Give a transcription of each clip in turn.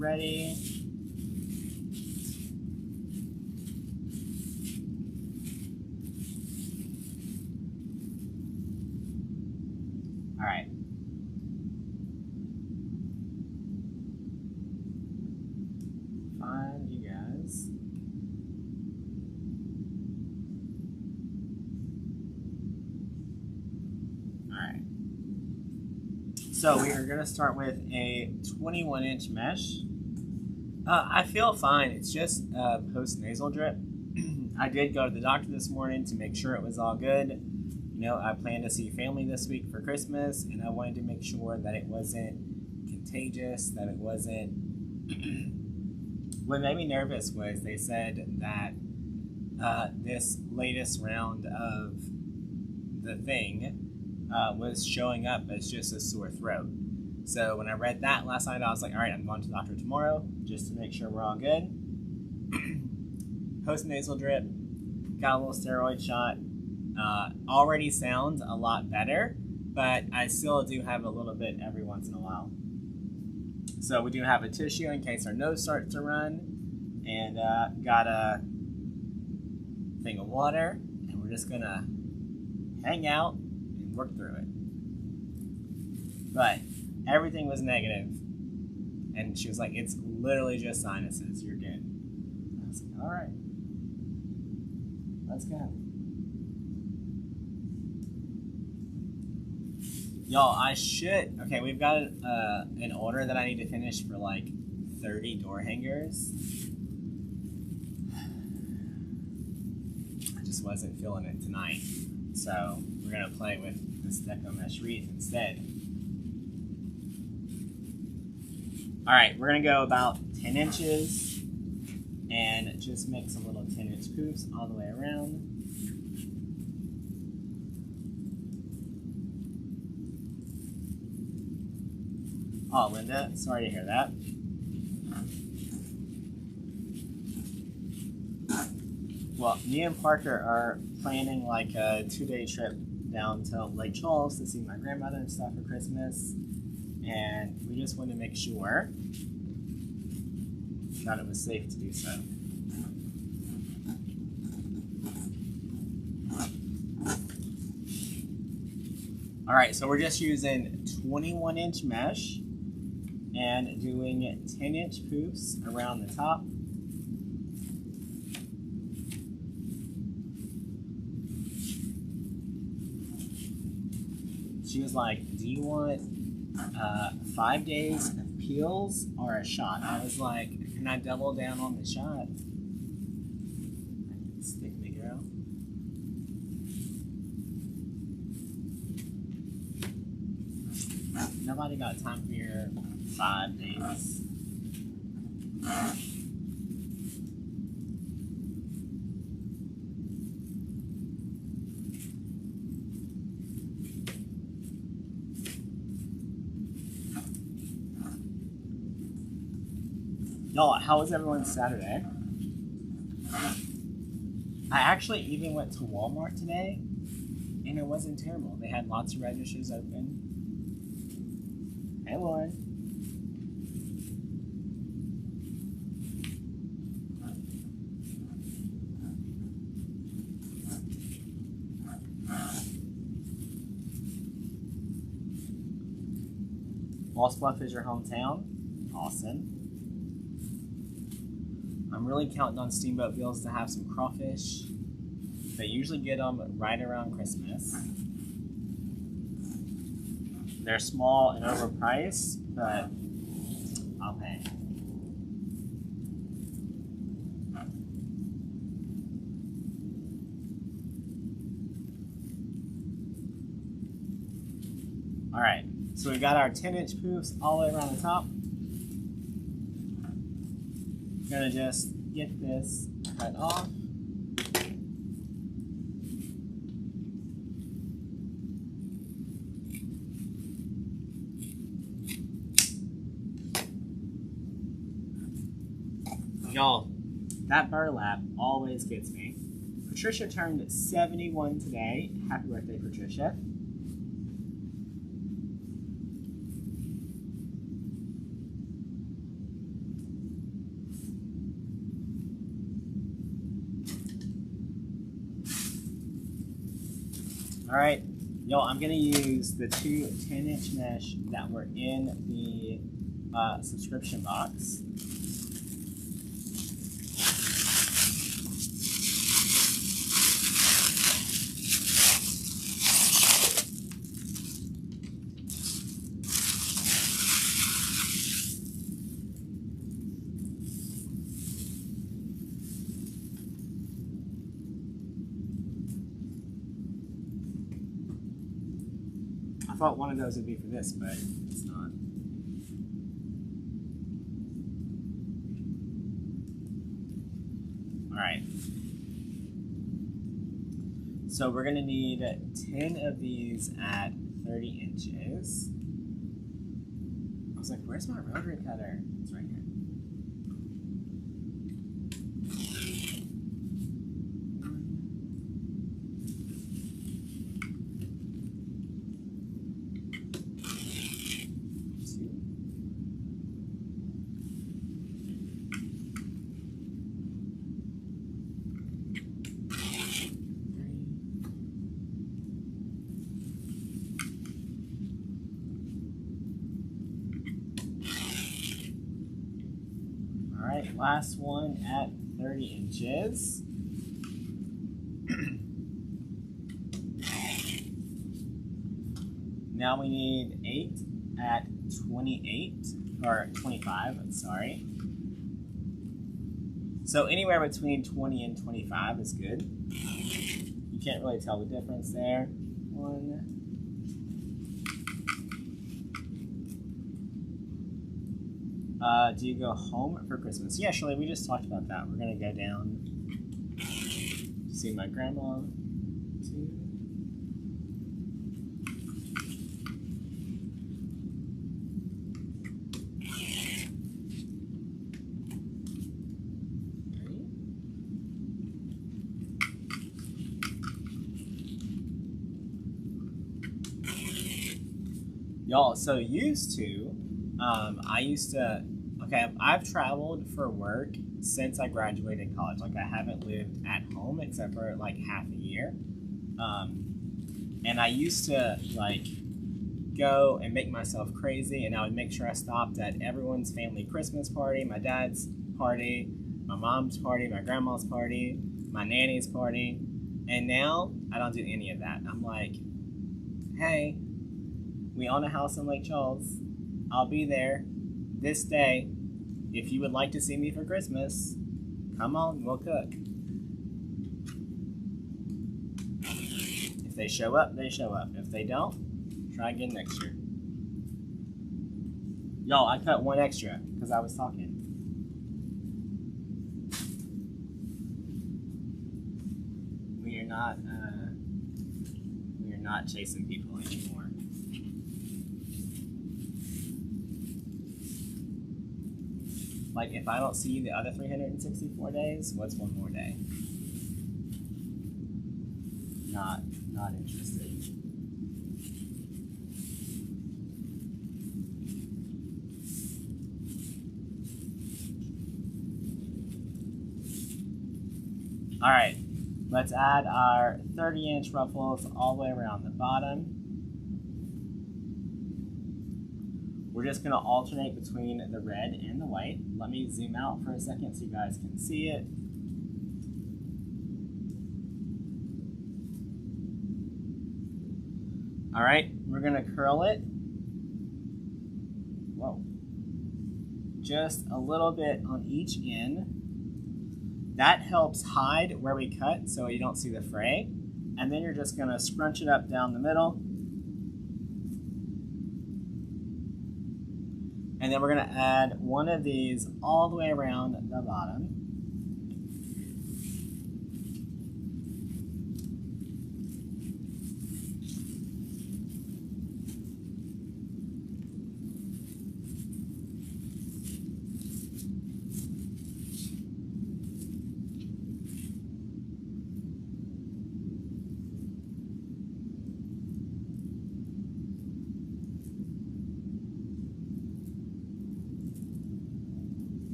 ready. All right. Find you guys. All right. So we are going to start with a 21-inch mesh. I feel fine. It's just a post-nasal drip. I did go to the doctor this morning to make sure it was all good. You know, I plan to see family this week for Christmas, and I wanted to make sure that it wasn't contagious, that it wasn't... What made me nervous was they said that this latest round of the thing was showing up as just a sore throat. So when I read that last night, I was like, all right, I'm going to the doctor tomorrow just to make sure we're all good. Post-nasal drip, got a little steroid shot. Already sounds a lot better, but I still do have a little bit every once in a while. So we do have a tissue in case our nose starts to run, and got a thing of water, and we're just gonna hang out and work through it. But everything was negative, and she was like, it's literally just sinuses, you're good. I was like, all right, let's go. Y'all, okay, we've got an order that I need to finish for like 30 door hangers. I just wasn't feeling it tonight. So we're gonna play with this Deco Mesh Wreath instead. All right, we're gonna go about 10 inches and just make some little 10-inch poofs all the way around. Oh, Linda, sorry to hear that. Well, me and Parker are planning like a 2-day trip down to Lake Charles to see my grandmother and stuff for Christmas. And we just wanted to make sure that it was safe to do so. All right, so we're just using 21-inch mesh and doing 10-inch poofs around the top. She was like, do you want 5 days of peels or a shot? I was like, can I double down on the shot? Stick me, girl. Nobody got time for your 5 days. Y'all, how was everyone's Saturday? I actually even went to Walmart today, and it wasn't terrible. They had lots of registers open. Hey, Lauren. Lost Bluff is your hometown? Awesome. I'm really counting on Steamboat Bills to have some crawfish. They usually get them right around Christmas. They're small and overpriced, but I'll pay. All right, so we've got our 10-inch poofs all the way around the top. Gonna just get this cut off. Y'all, that burlap always gets me. Patricia turned 71 today. Happy birthday, Patricia. All right, y'all, I'm gonna use the two 10-inch mesh that were in the subscription box. I thought one of those would be for this, but it's not. All right. So we're gonna need 10 of these at 30 inches. I was like, where's my rotary cutter? It's right here. Last one at 30 inches. Now we need 8 at 28, or 25, I'm sorry. So anywhere between 20 and 25 is good. You can't really tell the difference there. Do you go home for Christmas? Yeah, Shirley, we just talked about that. We're gonna go down to see my grandma. Y'all, so I've traveled for work since I graduated college. Like, I haven't lived at home except for like half a year. And I used to like go and make myself crazy, and I would make sure I stopped at everyone's family Christmas party, my dad's party, my mom's party, my grandma's party, my nanny's party. And now I don't do any of that. I'm like, hey, we own a house in Lake Charles. I'll be there this day. If you would like to see me for Christmas, come on, we'll cook. If they show up, they show up. If they don't, try again next year. Y'all, I cut one extra because I was talking. We are not chasing people anymore. Like, if I don't see you the other 364 days, what's one more day? Not interested. All right, let's add our 30-inch ruffles all the way around the bottom. We're just gonna alternate between the red and the white. Let me zoom out for a second so you guys can see it. All right, we're gonna curl it. Whoa. Just a little bit on each end. That helps hide where we cut so you don't see the fray. And then you're just gonna scrunch it up down the middle. And then we're gonna add one of these all the way around the bottom.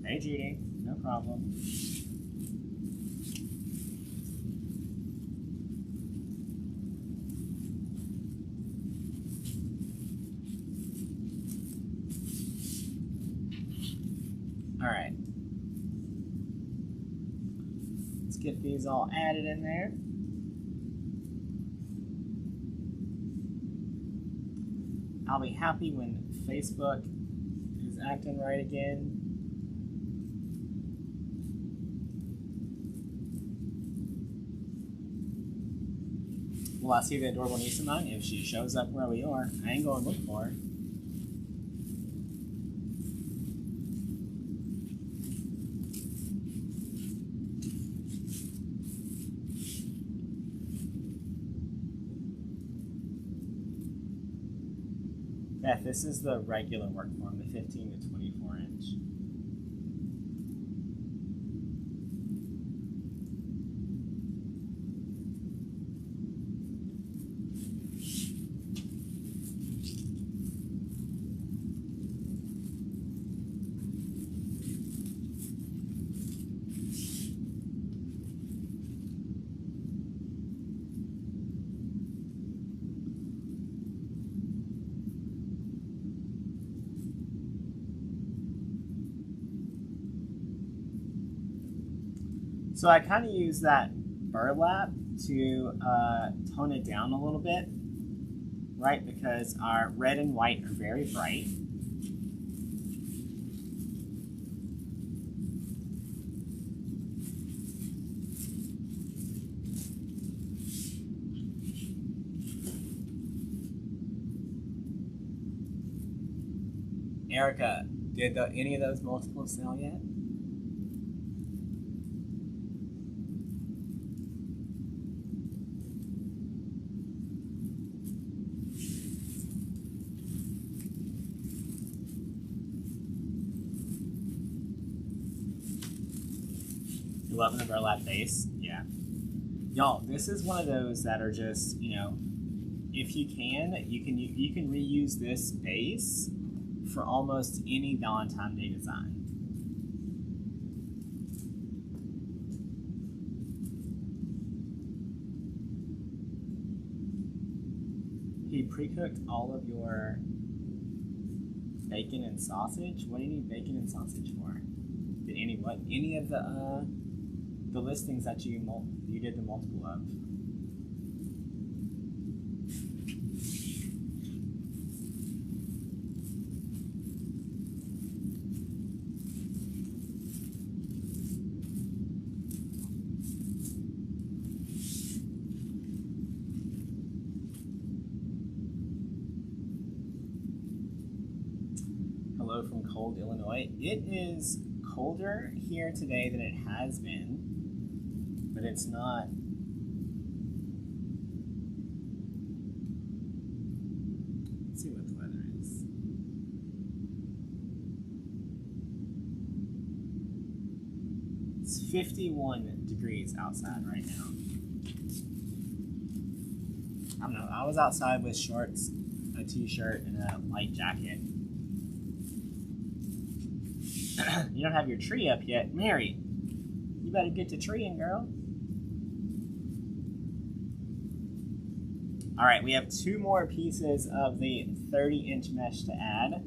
Hey, Judy, no problem. All right. Let's get these all added in there. I'll be happy when Facebook is acting right again. Will I see the adorable niece of mine if she shows up where we are? I ain't going to look for her. Beth, this is the regular work form, the 15 to 24 inch. So I kind of use that burlap to tone it down a little bit, right? Because our red and white are very bright. Erica, did any of those multiples sell yet? Loving the burlap base, yeah. Y'all, this is one of those that are just, you know, if you can reuse this base for almost any Valentine Day design. He pre-cooked all of your bacon and sausage. What do you need bacon and sausage for? Did any of the listings that you did the multiple of? Hello from cold Illinois. It is colder here today than it has been, but it's not. Let's see what the weather is. It's 51 degrees outside right now. I don't know. I was outside with shorts, a t-shirt, and a light jacket. You don't have your tree up yet. Mary, you better get to treeing, girl. All right, we have 2 more pieces of the 30-inch mesh to add.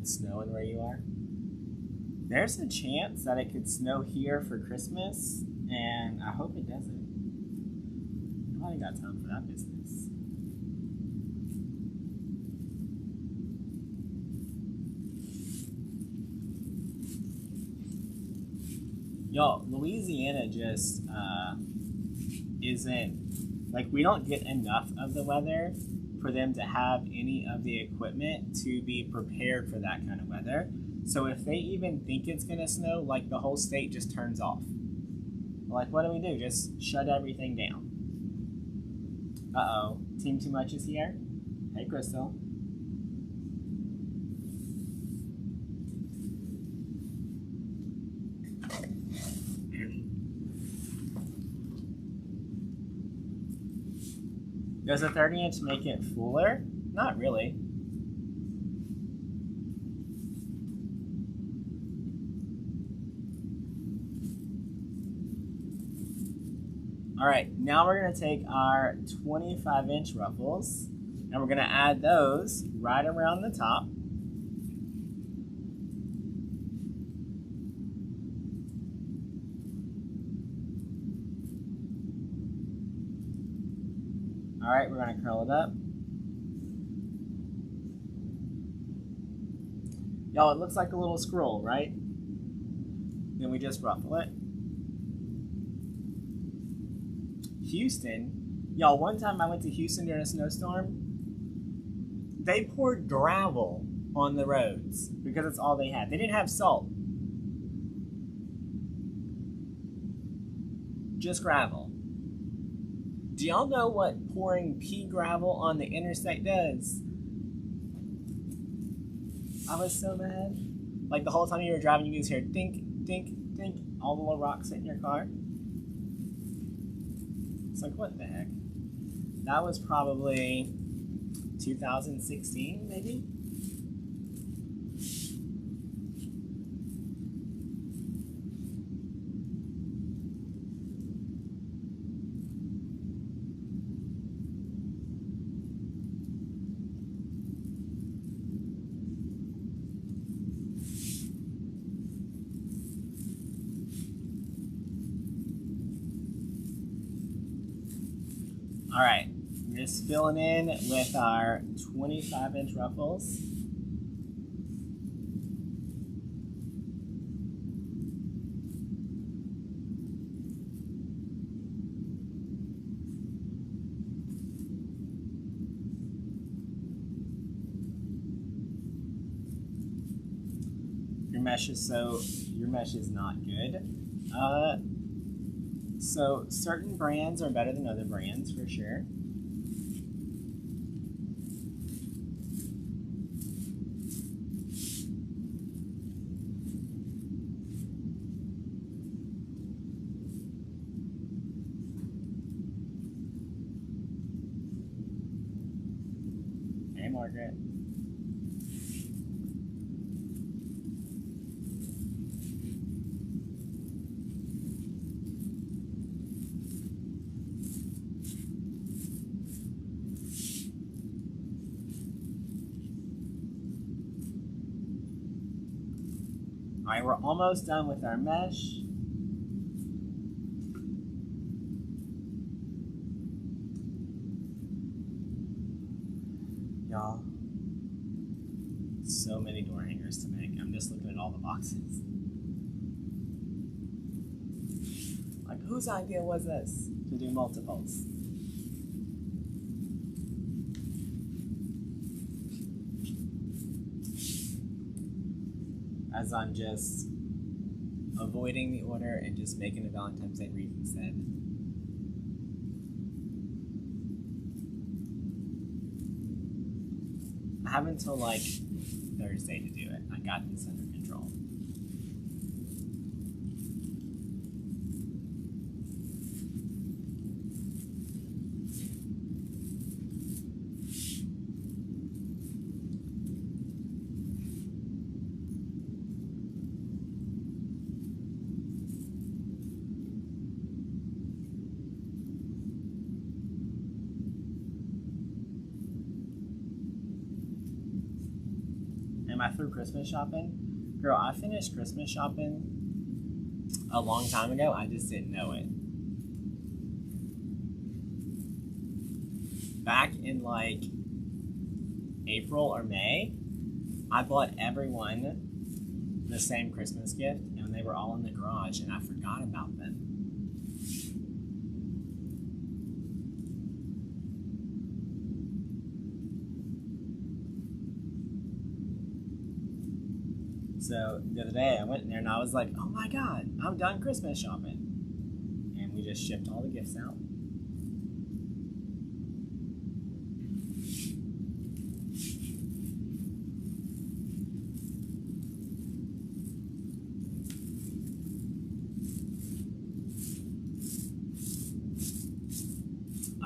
Snowing where you are? There's a chance that it could snow here for Christmas, and I hope it doesn't. Nobody got time for that business. Y'all, Louisiana just isn't, like, we don't get enough of the weather for them to have any of the equipment to be prepared for that kind of weather. So if they even think it's gonna snow, like, the whole state just turns off. Like, what do? Just shut everything down. Uh-oh, Team Too Much is here. Hey, Crystal. Does a 30-inch make it fuller? Not really. All right, now we're gonna take our 25-inch ruffles and we're gonna add those right around the top. All right, we're gonna curl it up. Y'all, it looks like a little scroll, right? Then we just ruffle it. Houston, y'all, one time I went to Houston during a snowstorm. They poured gravel on the roads because it's all they had. They didn't have salt. Just gravel. Do y'all know what pouring pea gravel on the interstate does? I was so mad. Like the whole time you were driving, you could just hear dink, dink, dink, all the little rocks hitting your car. It's like, what the heck? That was probably 2016, maybe? All right, we're just filling in with our 25-inch ruffles. Your mesh is not good. So certain brands are better than other brands for sure. Hey, Margaret. All right, we're almost done with our mesh. Y'all, so many door hangers to make. I'm just looking at all the boxes. Like, whose idea was this to do multiples? As I'm just avoiding the order and just making a Valentine's Day wreath instead. I have until like Thursday to do it. I got this under control. Am I through Christmas shopping? Girl, I finished Christmas shopping a long time ago. I just didn't know it. Back in like April or May, I bought everyone the same Christmas gift and they were all in the garage and I forgot about them. So the other day I went in there and I was like, oh my God, I'm done Christmas shopping. And we just shipped all the gifts out.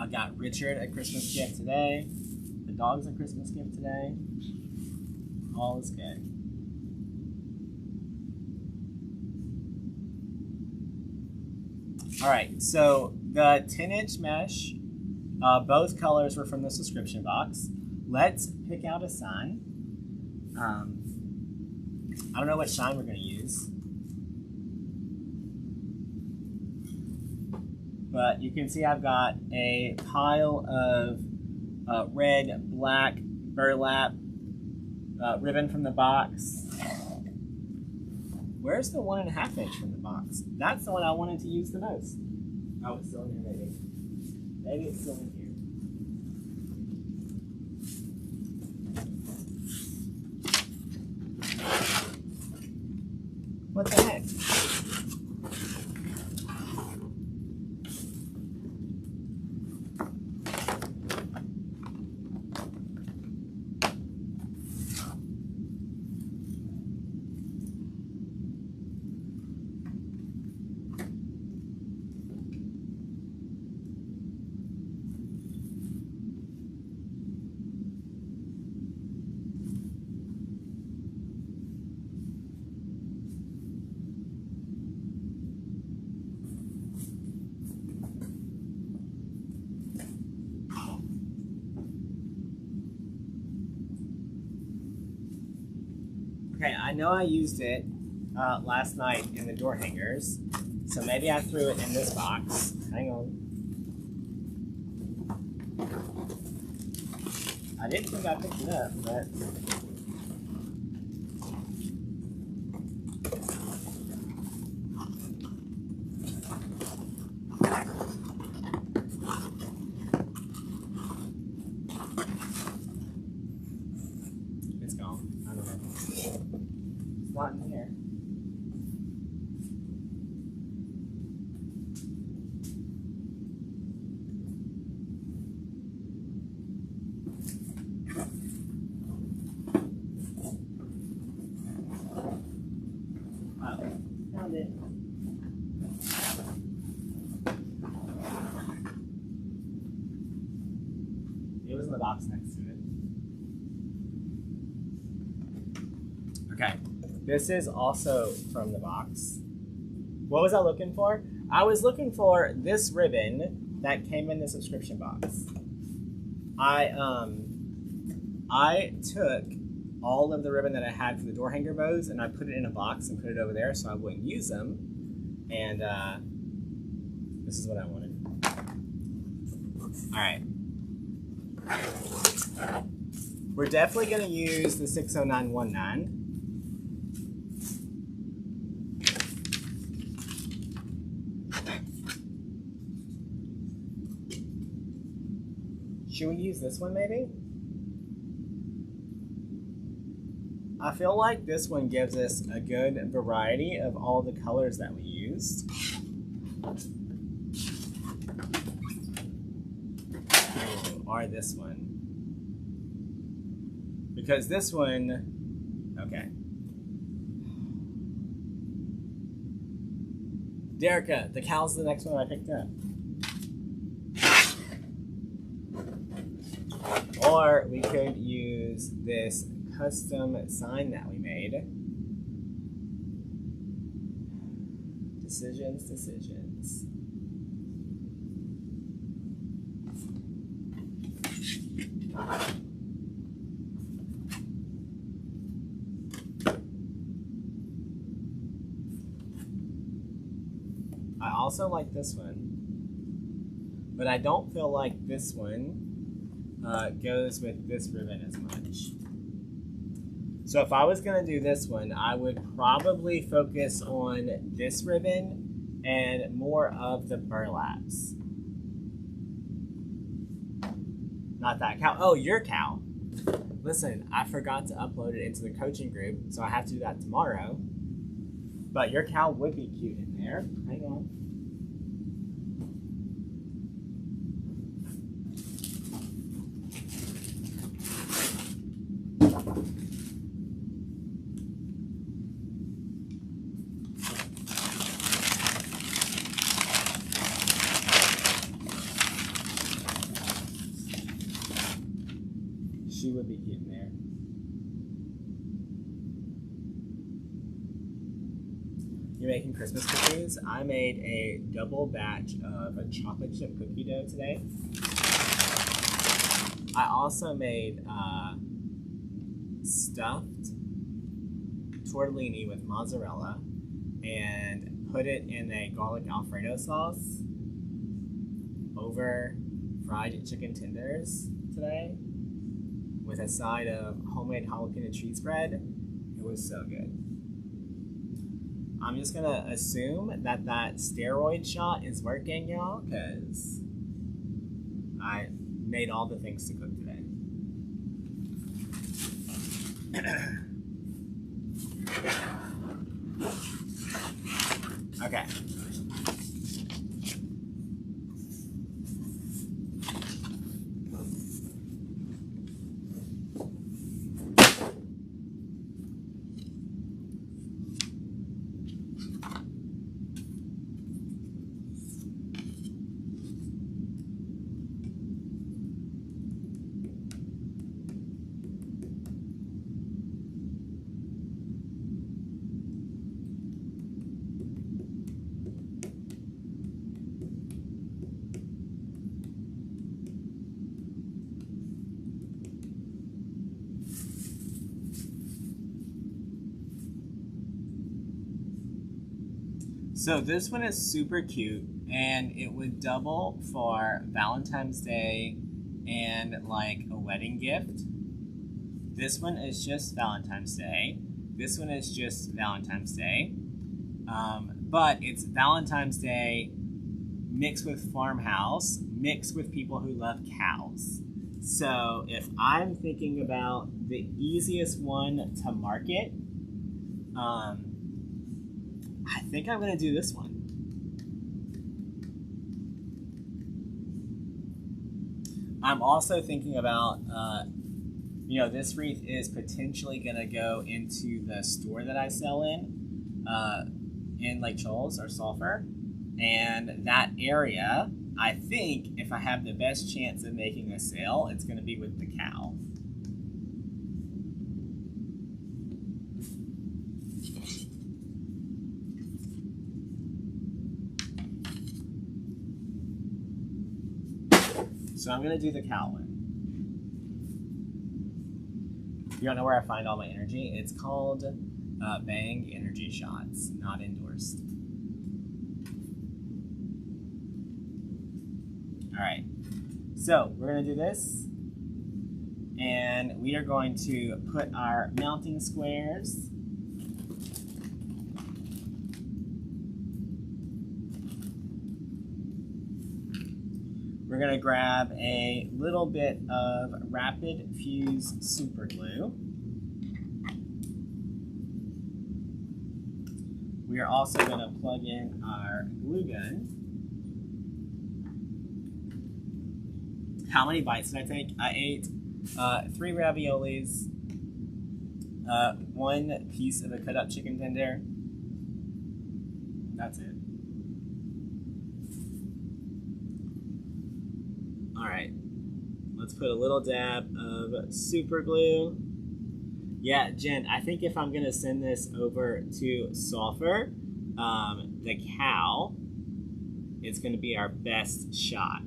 I got Richard a Christmas gift today. The dog's a Christmas gift today. All is good. All right, so the 10-inch mesh, both colors were from the subscription box. Let's pick out a sign. I don't know what shine we're going to use. But you can see I've got a pile of red, black, burlap ribbon from the box. Where's the 1.5 inch from the box? That's the one I wanted to use the most. Oh, it's still in here, maybe. Maybe it's still in here. What the heck? Okay, I know I used it last night in the door hangers, so maybe I threw it in this box. Hang on. I didn't think I picked it up, but... It's gone. I don't know. It's not in here. Found it. It was in the box next to it. Okay, this is also from the box. What was I looking for? I was looking for this ribbon that came in the subscription box. I took all of the ribbon that I had for the door hanger bows and I put it in a box and put it over there so I wouldn't use them. And this is what I wanted. All right. We're definitely going to use the 60919. Should we use this one maybe? I feel like this one gives us a good variety of all the colors that we used. Or this one. Because this one, okay. Deco, the cow's the next one I picked up. Or we could use this custom sign that we made. Decisions, decisions. I also like this one, but I don't feel like this one goes with this ribbon as much. So if I was going to do this one, I would probably focus on this ribbon and more of the burlaps. Not that cow. Oh, your cow. Listen, I forgot to upload it into the coaching group, so I have to do that tomorrow. But your cow would be cute in there. Hang on. She would be cute in there. You're making Christmas cookies? I made a double batch of a chocolate chip cookie dough today. I also made stuffed tortellini with mozzarella and put it in a garlic Alfredo sauce over fried chicken tenders today with a side of homemade jalapeno cheese bread. It was so good. I'm just gonna assume that that steroid shot is working, y'all, because I made all the things to cook today. Okay. So this one is super cute, and it would double for Valentine's Day and like a wedding gift. This one is just Valentine's Day. This one is just Valentine's Day. But it's Valentine's Day mixed with farmhouse, mixed with people who love cows. So if I'm thinking about the easiest one to market, I think I'm going to do this one. I'm also thinking about, this wreath is potentially going to go into the store that I sell in Lake Charles or Sulphur. And that area, I think if I have the best chance of making a sale, it's going to be with the cow. So I'm going to do the cow one. You don't know where I find all my energy? It's called Bang Energy Shots, not endorsed. All right, so we're going to do this, and we are going to put our mounting squares We're going to grab a little bit of Rapid Fuse Super Glue. We are also going to plug in our glue gun. How many bites did I take? I ate 3 raviolis, 1 piece of a cut up chicken tender. That's it. All right, let's put a little dab of super glue. Yeah, Jen, I think if I'm gonna send this over to Sulphur, the cow, it's gonna be our best shot.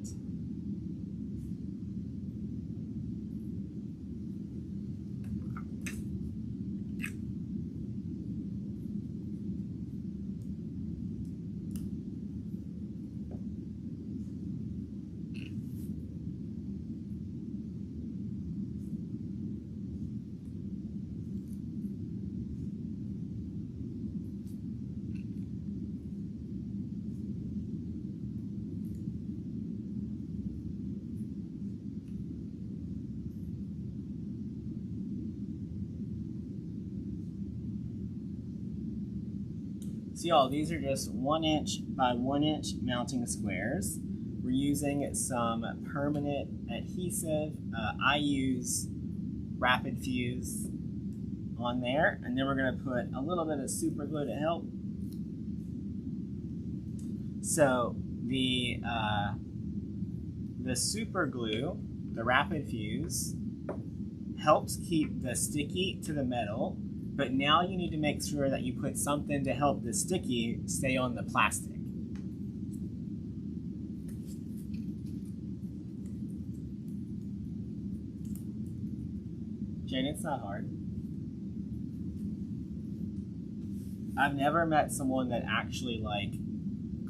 So y'all, these are just 1 inch by 1 inch mounting squares. We're using some permanent adhesive. I use Rapid Fuse on there, and then we're gonna put a little bit of super glue to help. So the super glue, the Rapid Fuse, helps keep the sticky to the metal, but now you need to make sure that you put something to help the sticky stay on the plastic. Jane, it's not hard. I've never met someone that actually like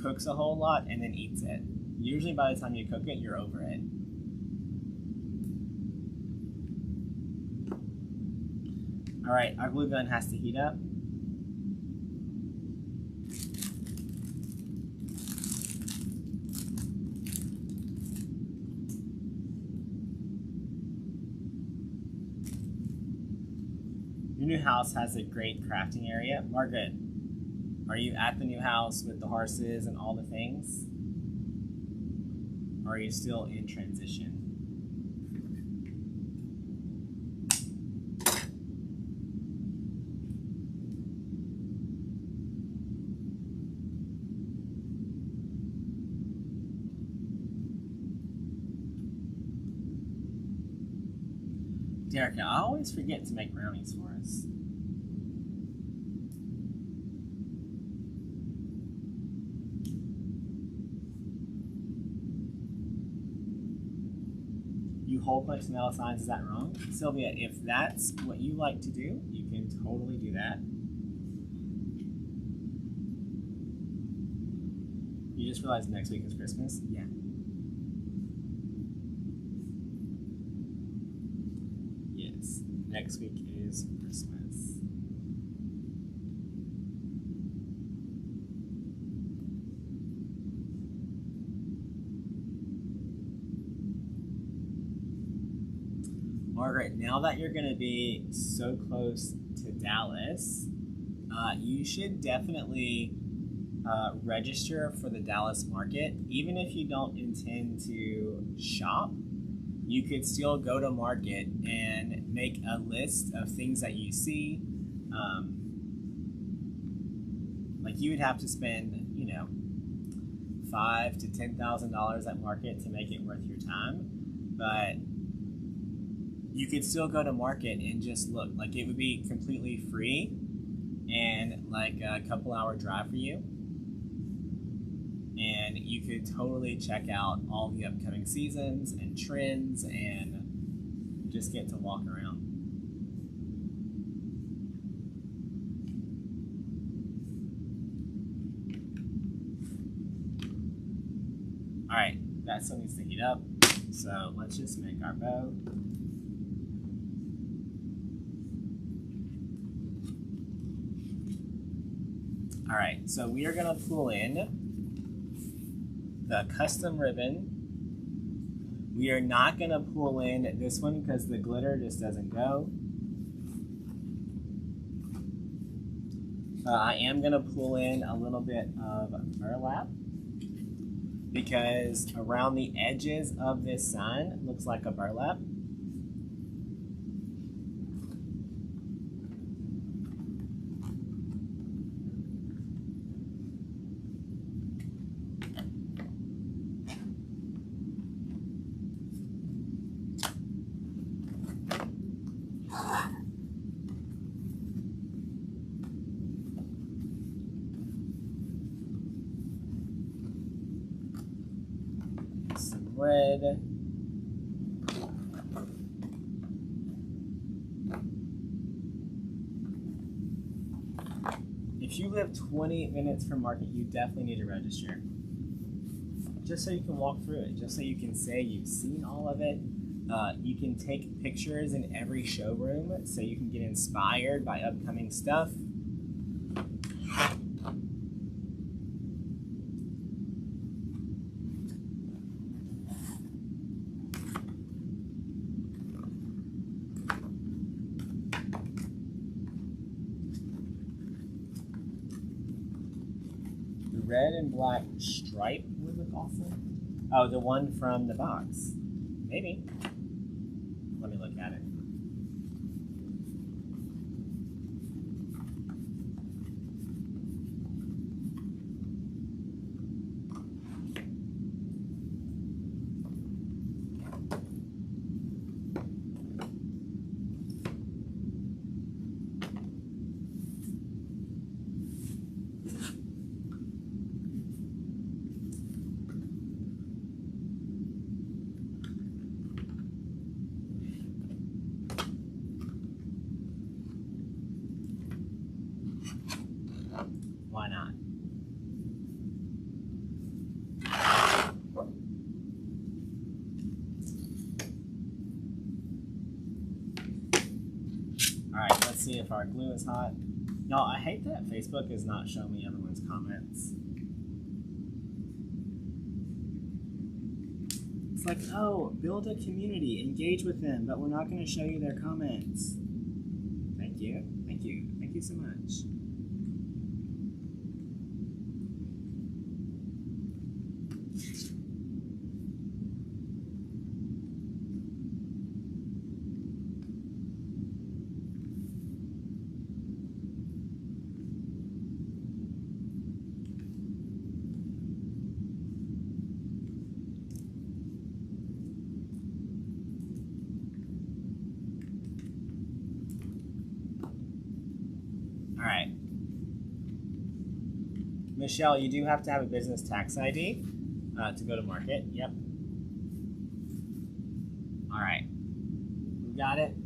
cooks a whole lot and then eats it. Usually by the time you cook it, you're over it. All right, our glue gun has to heat up. Your new house has a great crafting area. Margaret, are you at the new house with the horses and all the things? Or are you still in transition? Derek, I always forget to make brownies for us. You hole punch metal signs, is that wrong? Sylvia, if that's what you like to do, you can totally do that. You just realized next week is Christmas? Yeah. Next week is Christmas. Margaret, now that you're going to be so close to Dallas, you should definitely register for the Dallas market. Even if you don't intend to shop, you could still go to market and make a list of things that you see. Like you would have to spend, you know, $5,000 to $10,000 at market to make it worth your time. But you could still go to market and just look. Like it would be completely free and like a couple-hour drive for you. And you could totally check out all the upcoming seasons and trends and just get to walk around. All right, that still needs to heat up. So let's just make our bow. All right, so we are gonna pull in the custom ribbon. We are not going to pull in this one because the glitter just doesn't go. I am going to pull in a little bit of burlap because around the edges of this sign looks like a burlap. Red. If you live 20 minutes from market, you definitely need to register. Just so you can walk through it, just so you can say you've seen all of it. You can take pictures in every showroom so you can get inspired by upcoming stuff. Red and black stripe would look awesome. Oh, the one from the box. Maybe. Let me look at it. see if our glue is hot. Y'all, I hate that Facebook is not showing me everyone's comments. It's like, oh, build a community, engage with them, but we're not going to show you their comments. Thank you. Thank you. Thank you so much. All right. Michelle, you do have to have a business tax ID to go to market. Yep. All right. We got it.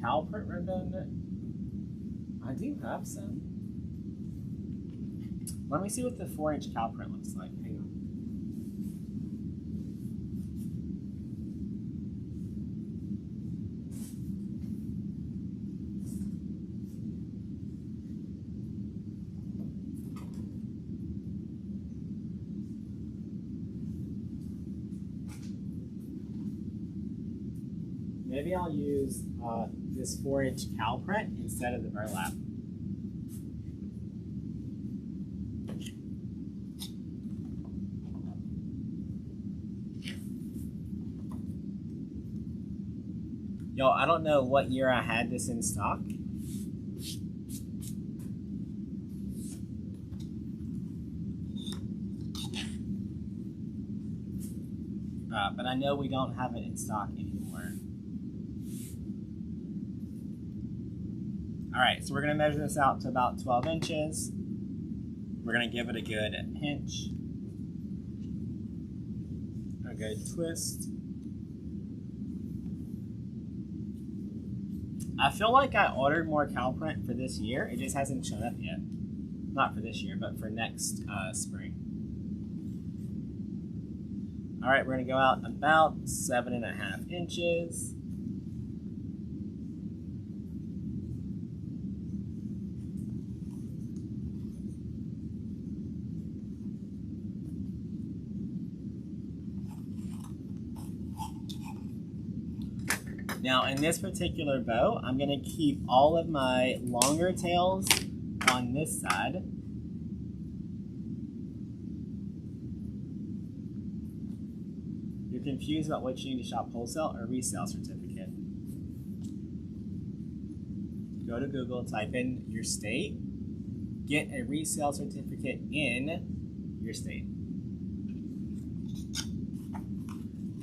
Cow print ribbon. I do have some. Let me see what the 4-inch cow print looks like. Hang on. Maybe I'll use this 4-inch cow print instead of the burlap. Yo, I don't know what year I had this in stock. But I know we don't have it in stock anymore. All right, so we're gonna measure this out to about 12 inches. We're gonna give it a good pinch, a good twist. I feel like I ordered more cow print for this year. It just hasn't shown up yet. Not for this year, but for next spring. All right, we're gonna go out about 7.5 inches. Now in this particular bow, I'm gonna keep all of my longer tails on this side. You're confused about what you need to shop wholesale or resale certificate. Go to Google, type in your state, get a resale certificate in your state.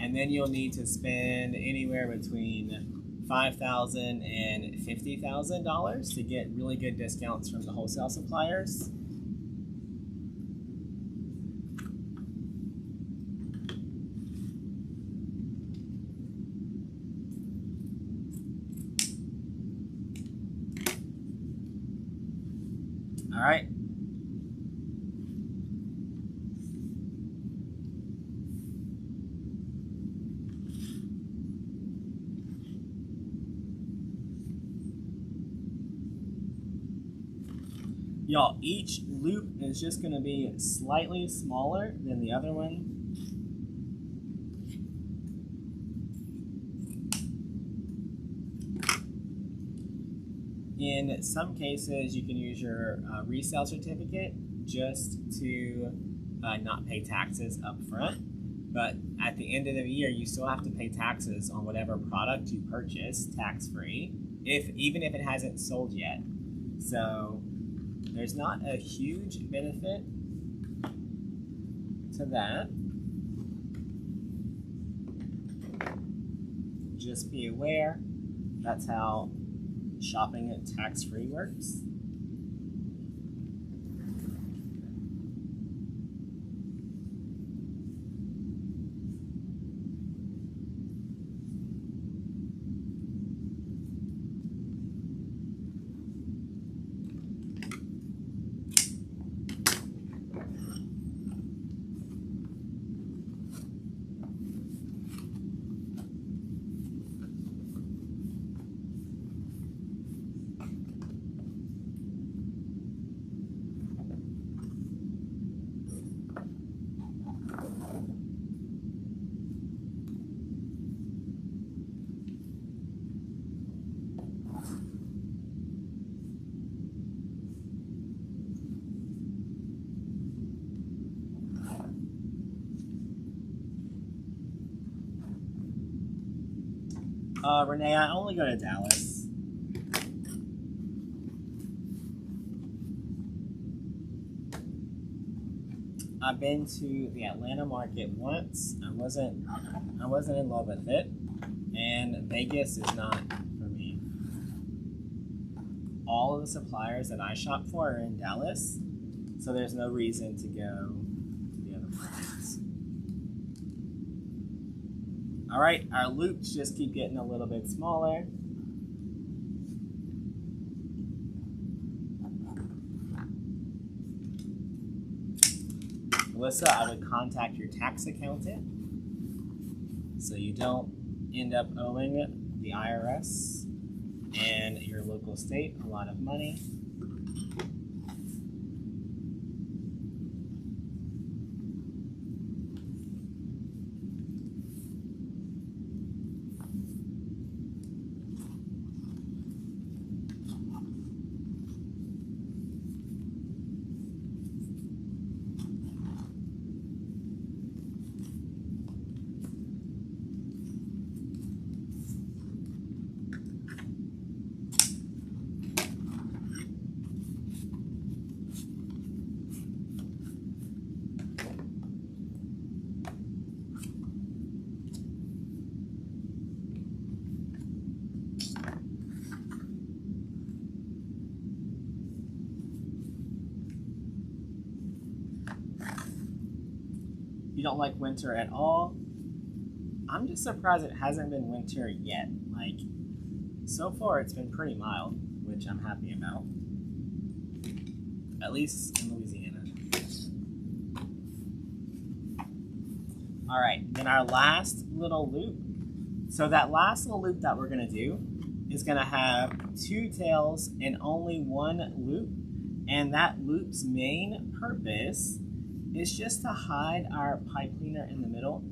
And then you'll need to spend anywhere between $5,000 and $50,000 to get really good discounts from the wholesale suppliers. All right. Y'all, each loop is just going to be slightly smaller than the other one. In some cases, you can use your resale certificate just to not pay taxes up front. But at the end of the year, you still have to pay taxes on whatever product you purchase tax-free, even if it hasn't sold yet. So there's not a huge benefit to that. Just be aware, that's how shopping it tax-free works. Renee, I only go to Dallas. I've been to the Atlanta market once. I wasn't in love with it, and Vegas is not for me. All of the suppliers that I shop for are in Dallas, so there's no reason to go to the other markets. All right, our loops just keep getting a little bit smaller. Melissa, I would contact your tax accountant so you don't end up owing the IRS and your local state a lot of money. You don't like winter at all? I'm just surprised it hasn't been winter yet. Like, so far it's been pretty mild, which I'm happy about. At least in Louisiana. Alright, then our last little loop. So that last little loop that we're gonna do is gonna have 2 tails and only 1 loop. And that loop's main purpose is just to hide our pipe cleaner in the middle.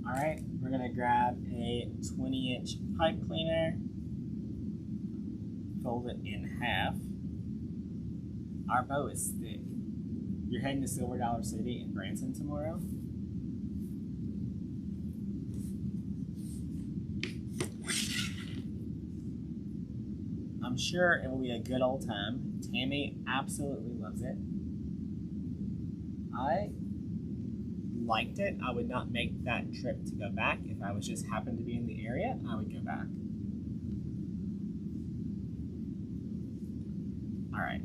All right, we're gonna grab a 20-inch pipe cleaner, fold it in half. Our bow is thick. You're heading to Silver Dollar City in Branson tomorrow? I'm sure it will be a good old time. Tammy absolutely loves it. I liked it. I would not make that trip to go back. If I was just happened to be in the area, I would go back. All right.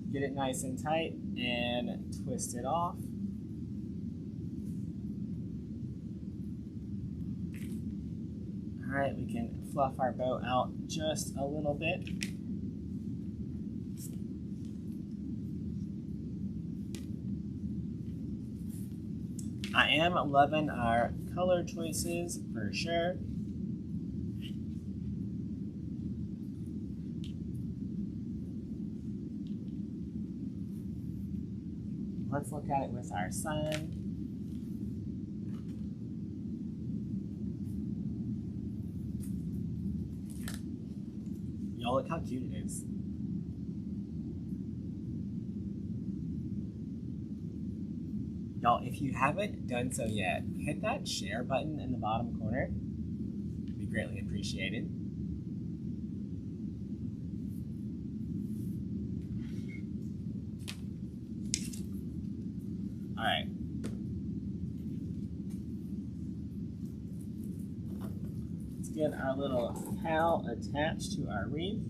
Get it nice and tight and twist it off. All right, we can fluff our bow out just a little bit. I am loving our color choices for sure. Let's look at it with our sun. Y'all, look how cute it is. Y'all, if you haven't done so yet, hit that share button in the bottom corner. It'd be greatly appreciated. All right. Let's get our little pal attached to our wreath.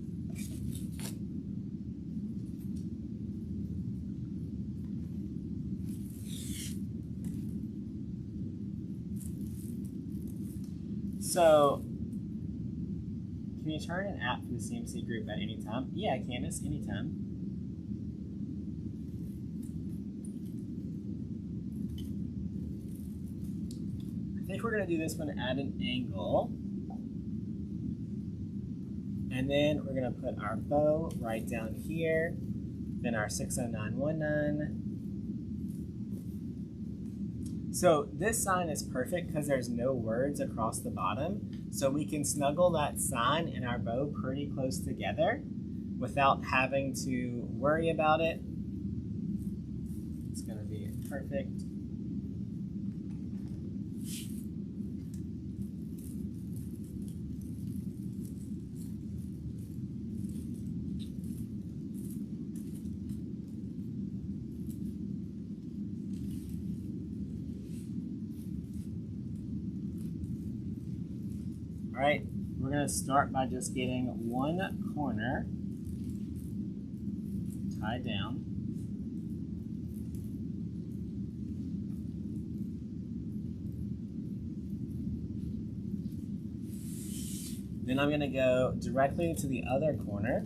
So, can you turn an app for the CMC group at any time? Yeah, Candace, anytime. I think we're going to do this one at an angle. And then we're going to put our bow right down here. Then our 60919. So this sign is perfect because there's no words across the bottom. So we can snuggle that sign and our bow pretty close together without having to worry about it. It's gonna be perfect. All right, we're gonna start by just getting one corner tied down. Then I'm gonna go directly to the other corner.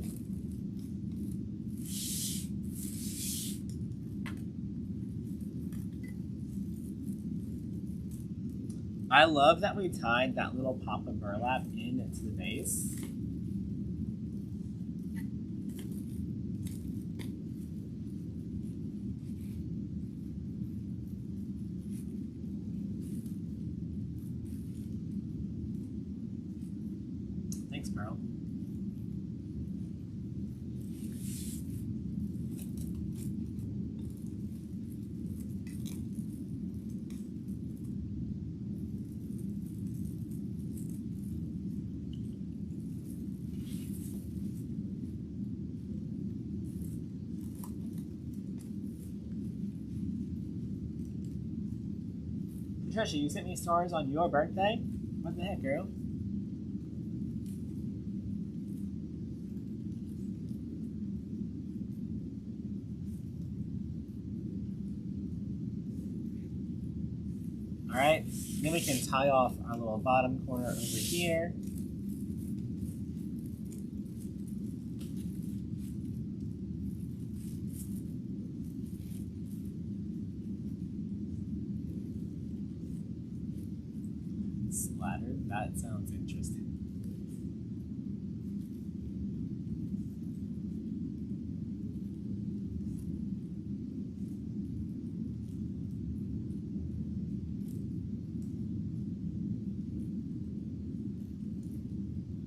I love that we tied that little pop of burlap into the base. Thanks, Pearl. Trisha, you sent me stars on your birthday? What the heck, girl? All right, then we can tie off our little bottom corner over here. Splattered, that sounds interesting.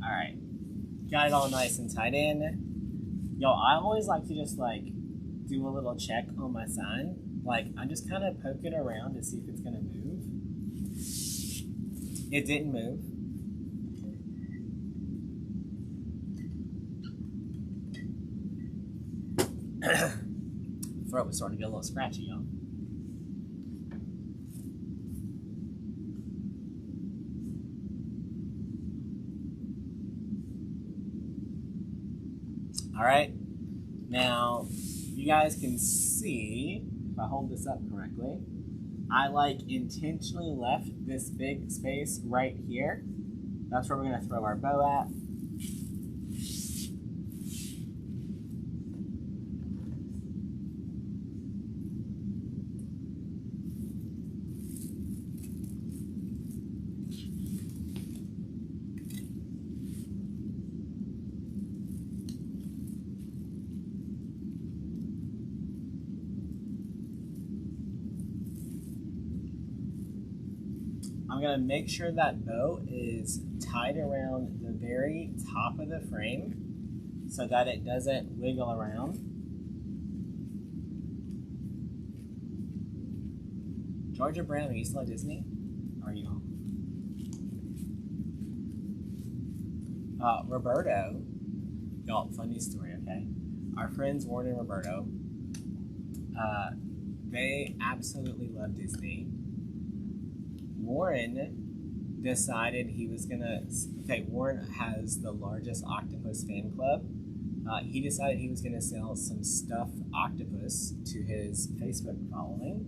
All right, got it all nice and tied in. Yo, I always like to just like do a little check on my sign. Like I'm just kind of poking around to see if it's gonna move. It didn't move. Throat was starting to get a little scratchy, y'all. All right, now you guys can see, if I hold this up correctly, I like intentionally left this big space right here. That's where we're gonna throw our bow at. I'm gonna make sure that bow is tied around the very top of the frame so that it doesn't wiggle around. Georgia Brown, are you still at Disney? Or are you home? Roberto, y'all, funny story, okay? Our friends Warren and Roberto, they absolutely love Disney. Warren decided he was gonna, okay, Warren has the largest octopus fan club. He decided he was gonna sell some stuffed octopus to his Facebook following.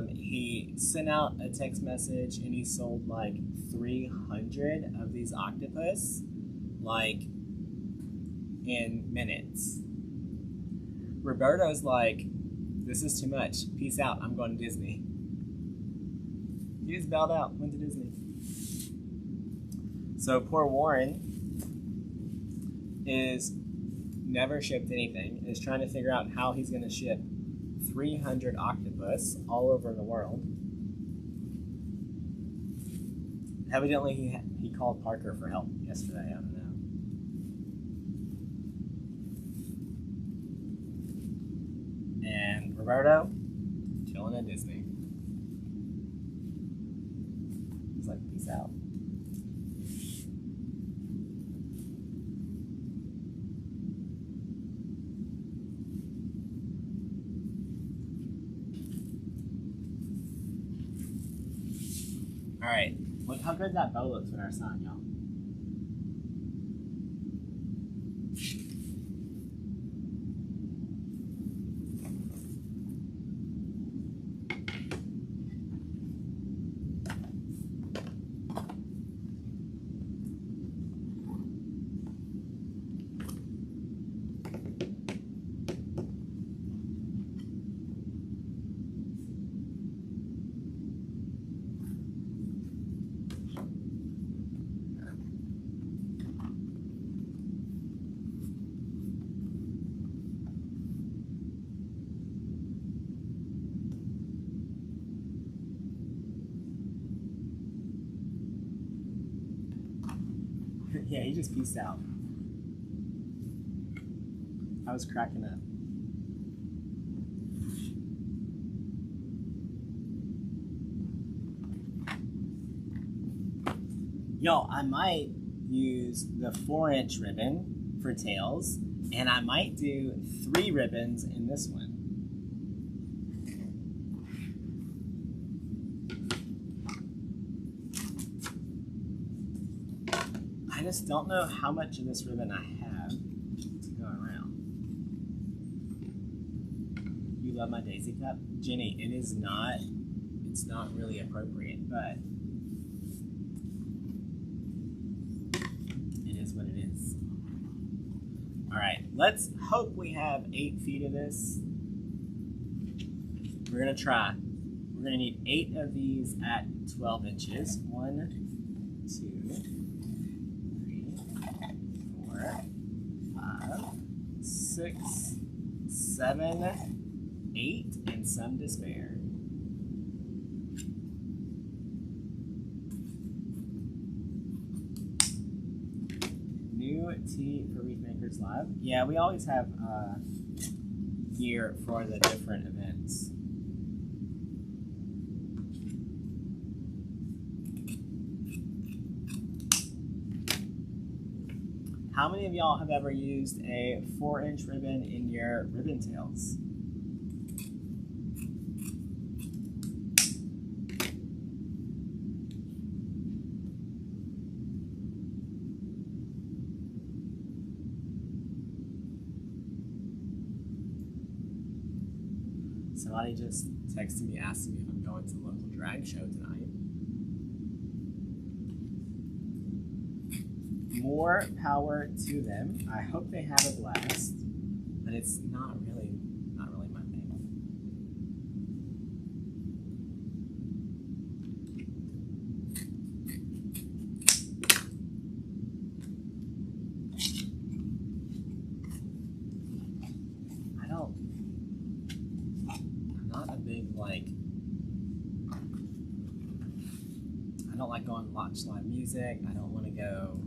He sent out a text message and he sold like 300 of these octopus, like in minutes. Roberto's like, this is too much. Peace out. I'm going to Disney. He just bailed out, went to Disney. So poor Warren is never shipped anything, is trying to figure out how he's going to ship 300 octopus all over the world. Evidently, he called Parker for help yesterday. I don't know. And Roberto, chilling at Disney. He's like, peace out. All right, look how good that bow looks with our sun, y'all. Yeah, he just peaced out. I was cracking up. Yo, I might use the 4-inch ribbon for tails, and I might do 3 ribbons in this one. I just don't know how much of this ribbon I have to go around. You love my daisy cup? Jenny, it's not really appropriate, but it is what it is. All right, let's hope we have 8 feet of this. We're gonna try. We're gonna need 8 of these at 12 inches. 1, 2, 5, 6, 7, 8, and some to spare. New tea for Wreath Makers Live. Yeah, we always have gear for the different events. How many of y'all have ever used a 4-inch ribbon in your ribbon tails? Somebody just texted me asking me if I'm going to the local drag show tonight. More power to them. I hope they have a blast, but it's not really my thing. I'm not a big I don't like going to watch live music. I don't want to go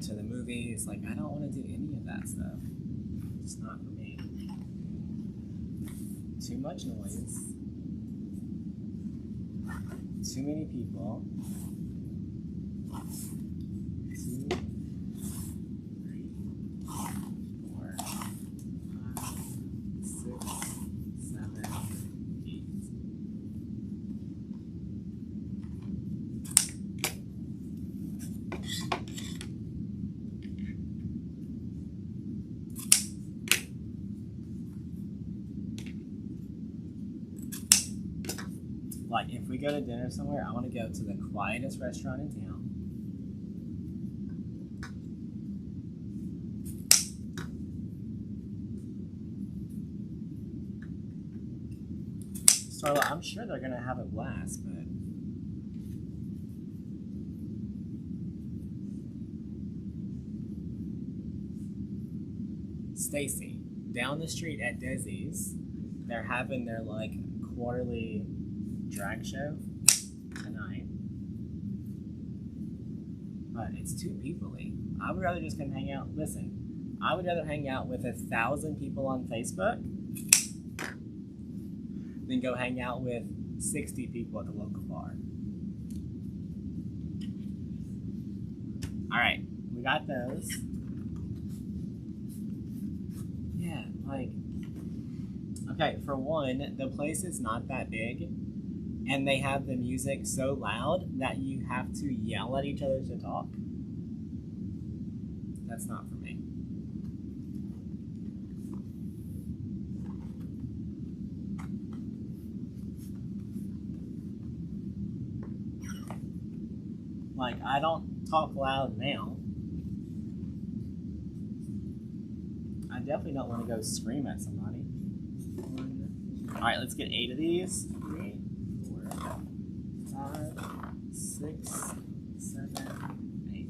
to the movies. I don't want to do any of that stuff. It's not for me. Too much noise. Too many people. 2, 3, 4, 5, 6, 7, 8. If we go to dinner somewhere, I want to go to the quietest restaurant in town. Starla, I'm sure they're going to have a blast, but Stacy, down the street at Desi's, they're having their quarterly drag show tonight. what? It's too people-y. I would rather just come hang out. Listen, I would rather hang out with 1,000 people on Facebook than go hang out with 60 people at the local bar. All right, we got those. Yeah, like, okay, for one, the place is not that big, and they have the music so loud that you have to yell at each other to talk. That's not for me. Like, I don't talk loud now. I definitely don't want to go scream at somebody. Alright, let's get 8 of these. 3, 4, 5, 6, 7, 8.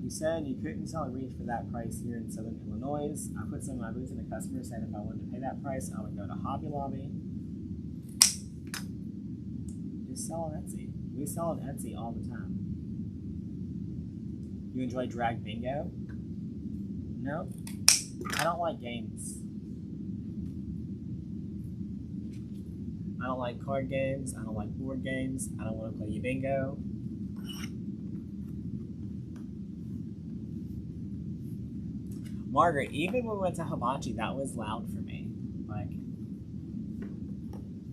You said you couldn't sell a wreath for that price here in Southern Illinois. I put some of my boots in. The customer said if I wanted to pay that price, I would go to Hobby Lobby. Just sell on Etsy. We sell on Etsy all the time. You enjoy drag bingo? No? I don't like games. I don't like card games. I don't like board games. I don't want to play you bingo. Margaret, even when we went to Hibachi, that was loud for me. Like,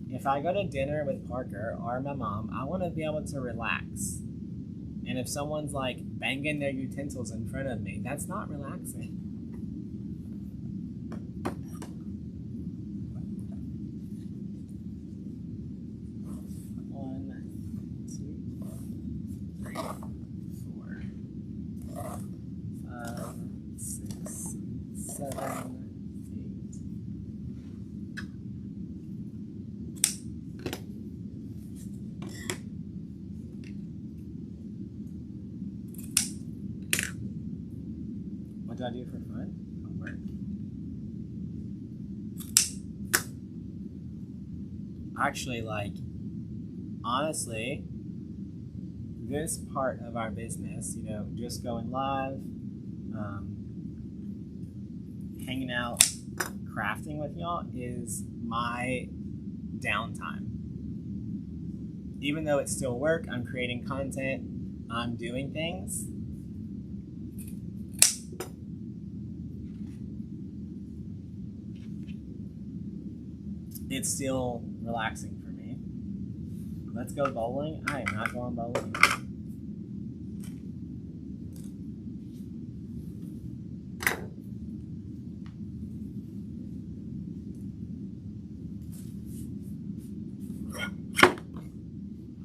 if I go to dinner with Parker or my mom, I want to be able to relax. And if someone's like banging their utensils in front of me, that's not relaxing. What do I do for fun? Homework. Actually, like, honestly, this part of our business, you know, just going live, hanging out, crafting with y'all is my downtime. Even though it's still work, I'm creating content, I'm doing things. It's still relaxing for me. Let's go bowling. I am not going bowling.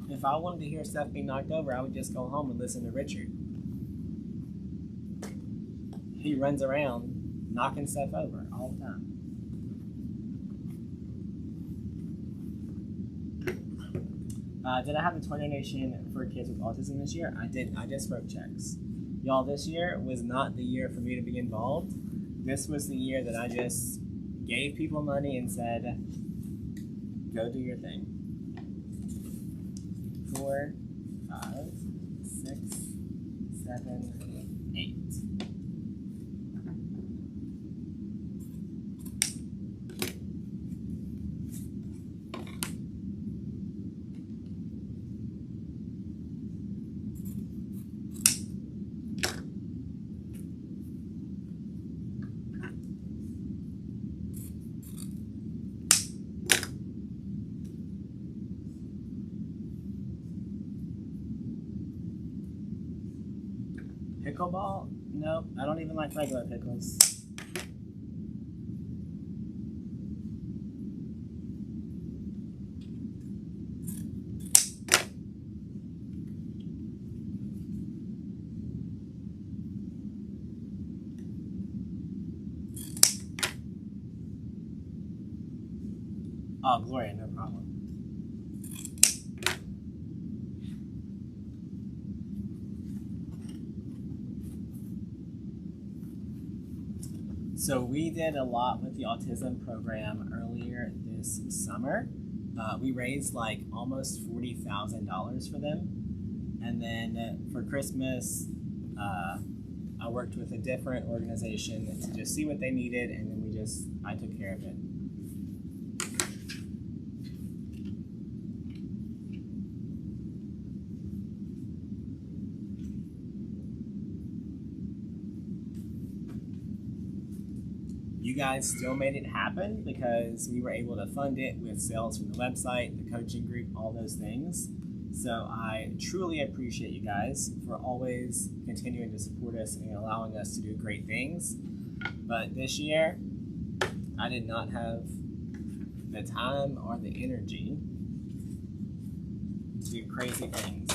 If I wanted to hear stuff being knocked over, I would just go home and listen to Richard. He runs around knocking stuff over all the time. Did I have the toy donation for kids with autism this year? I didn't. I just wrote checks. Y'all, this year was not the year for me to be involved. This was the year that I just gave people money and said, go do your thing. 4, 5, 6, 7, 8. Pickleball? Nope, I don't even like regular pickles. Oh, Gloria, no problem. So we did a lot with the autism program earlier this summer. We raised like almost $40,000 for them. And then for Christmas, I worked with a different organization to just see what they needed, and then I took care of it. You guys still made it happen because we were able to fund it with sales from the website, the coaching group, all those things. So I truly appreciate you guys for always continuing to support us and allowing us to do great things. But this year, I did not have the time or the energy to do crazy things.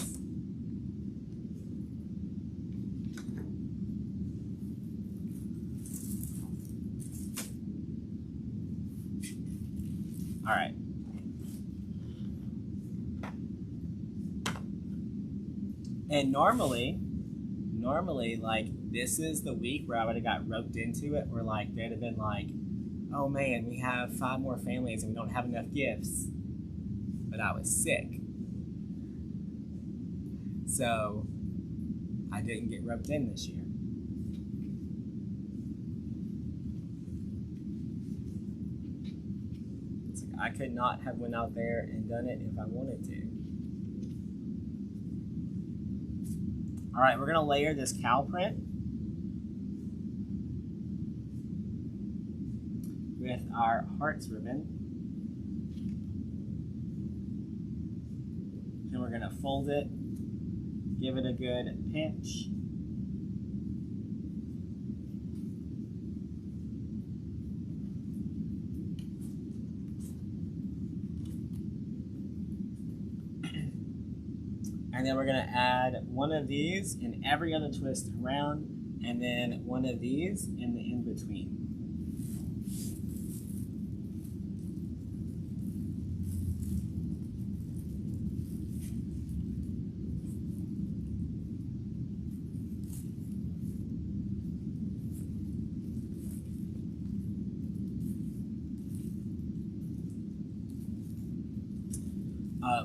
All right. And normally, like, this is the week where I would have got roped into it, where, like, they'd have been like, oh man, we have 5 more families and we don't have enough gifts. But I was sick. So, I didn't get roped in this year. It's like I could not have went out there and done it if I wanted to. All right, we're gonna layer this cow print with our hearts ribbon. And we're gonna fold it, give it a good pinch. And then we're gonna add one of these in every other twist around, and then one of these in the in-between.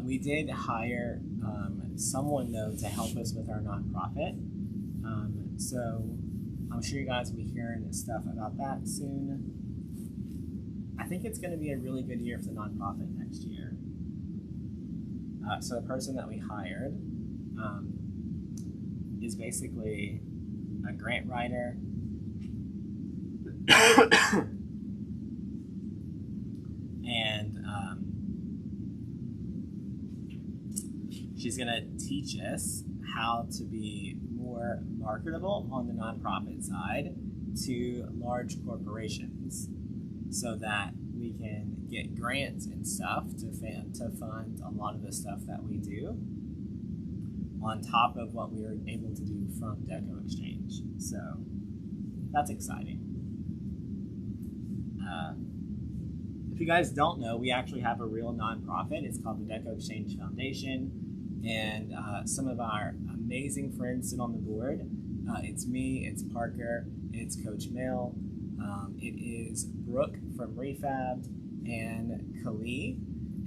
We did hire someone, though, to help us with our nonprofit. So I'm sure you guys will be hearing stuff about that soon. I think it's going to be a really good year for the nonprofit next year. So the person that we hired is basically a grant writer. And she's going to teach us how to be more marketable on the nonprofit side to large corporations so that we can get grants and stuff to fund a lot of the stuff that we do on top of what we were able to do from DecoExchange. So that's exciting. If you guys don't know, we actually have a real nonprofit. It's called the DecoExchange Foundation. And some of our amazing friends sit on the board. It's me, it's Parker, it's Coach Mel, it is Brooke from Refabbed, and Kali,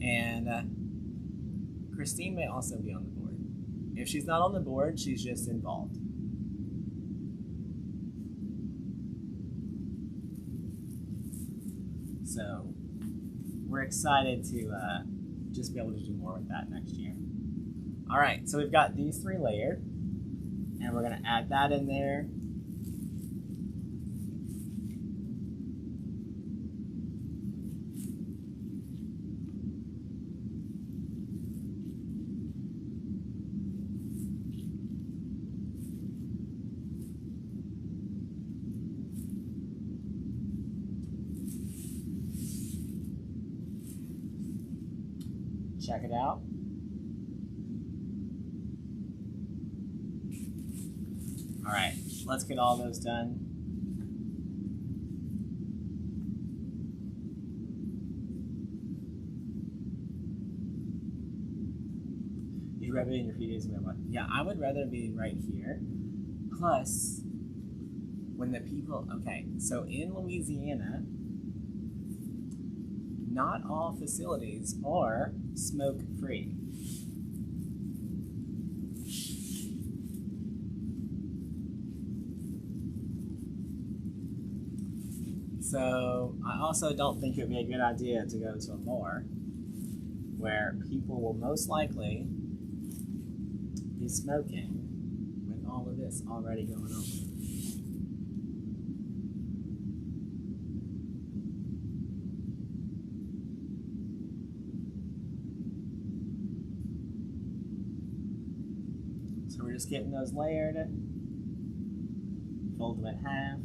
and Christine may also be on the board. If she's not on the board, she's just involved. So we're excited to just be able to do more with that next year. All right, so we've got these 3 layered, and we're gonna add that in there. Check it out. All right, let's get all those done. You'd rather be in your PJs and what? Yeah, I would rather be right here. Plus, when the people, okay, so in Louisiana, not all facilities are smoke free. So I also don't think it would be a good idea to go to a bar where people will most likely be smoking with all of this already going on. So we're just getting those layered, fold them in half.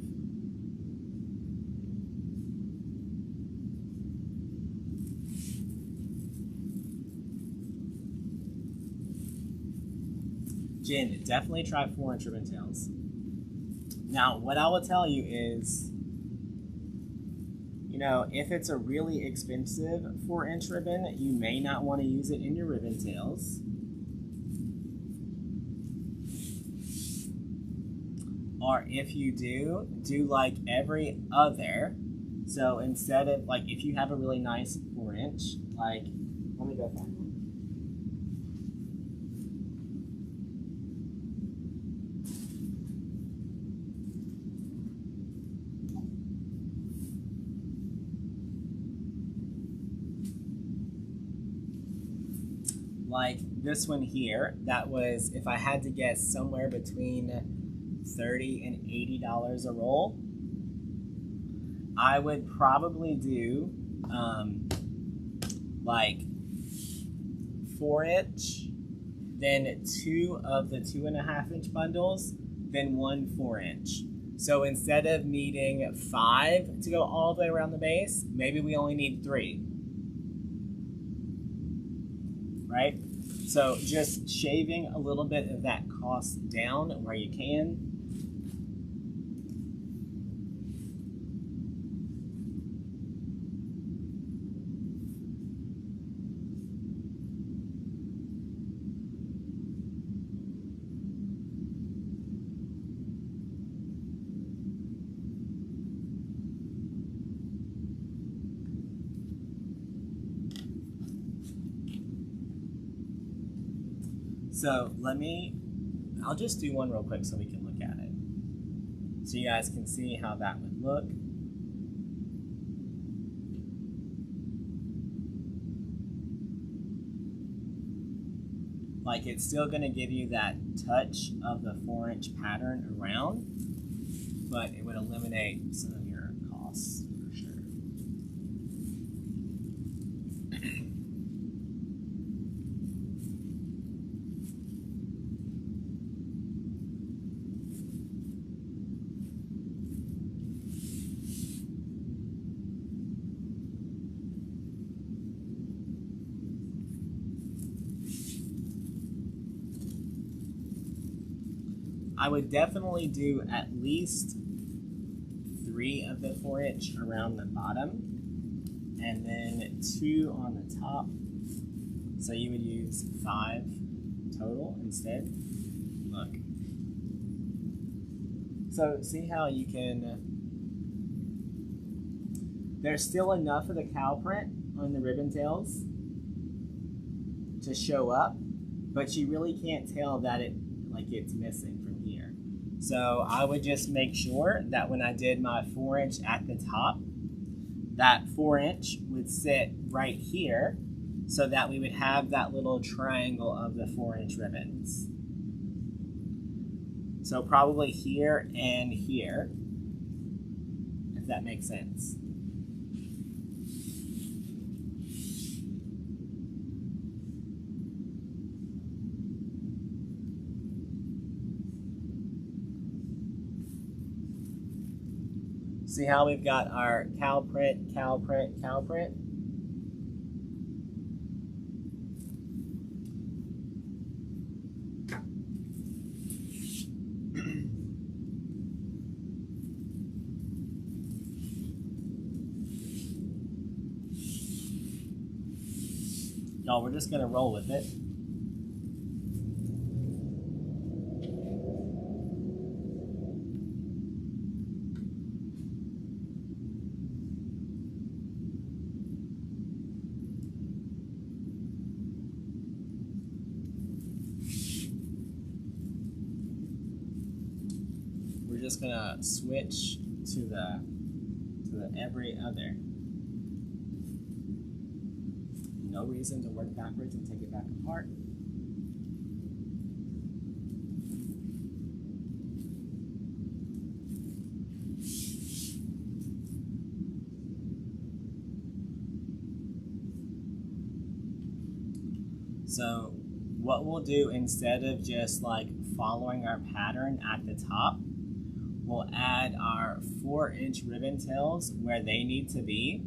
Jen, definitely try 4-inch ribbon tails. Now, what I will tell you is, you know, if it's a really expensive 4-inch ribbon, you may not want to use it in your ribbon tails. Or if you do like every other. So instead of, like, if you have a really nice 4-inch, like, let me go find one. Like this one here, that was, if I had to guess, somewhere between $30 and $80 a roll. I would probably do like 4-inch, then 2 of the 2.5-inch bundles, then 1 4-inch. So instead of needing 5 to go all the way around the base, maybe we only need 3. Right? So just shaving a little bit of that cost down where you can. So I'll just do one real quick so we can look at it. So you guys can see how that would look. Like, it's still gonna give you that touch of the 4-inch pattern around, but it would eliminate some of your costs for sure. I would definitely do at least 3 of the 4-inch around the bottom, and then 2 on the top. So you would use 5 total instead. Look. So see how you can, there's still enough of the cow print on the ribbon tails to show up, but you really can't tell that it's missing from here. So I would just make sure that when I did my 4-inch at the top, that 4-inch would sit right here so that we would have that little triangle of the 4-inch ribbons. So probably here and here, if that makes sense. See how we've got our cow print, cow print, cow print? Y'all, we're just gonna roll with it. we're just gonna switch to the every other. No reason to work backwards and take it back apart. So what we'll do, instead of just like following our pattern at the top, we'll add our 4-inch ribbon tails where they need to be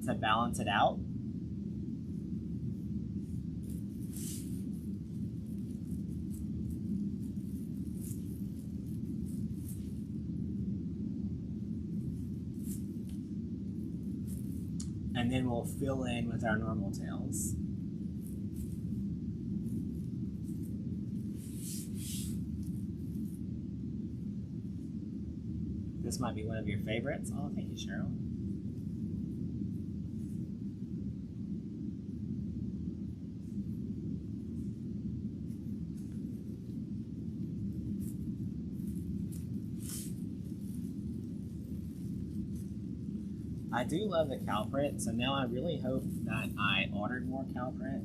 to balance it out. And then we'll fill in with our normal tails. This might be one of your favorites. Oh, thank you, Cheryl. I do love the cow print, so now I really hope that I ordered more cow print.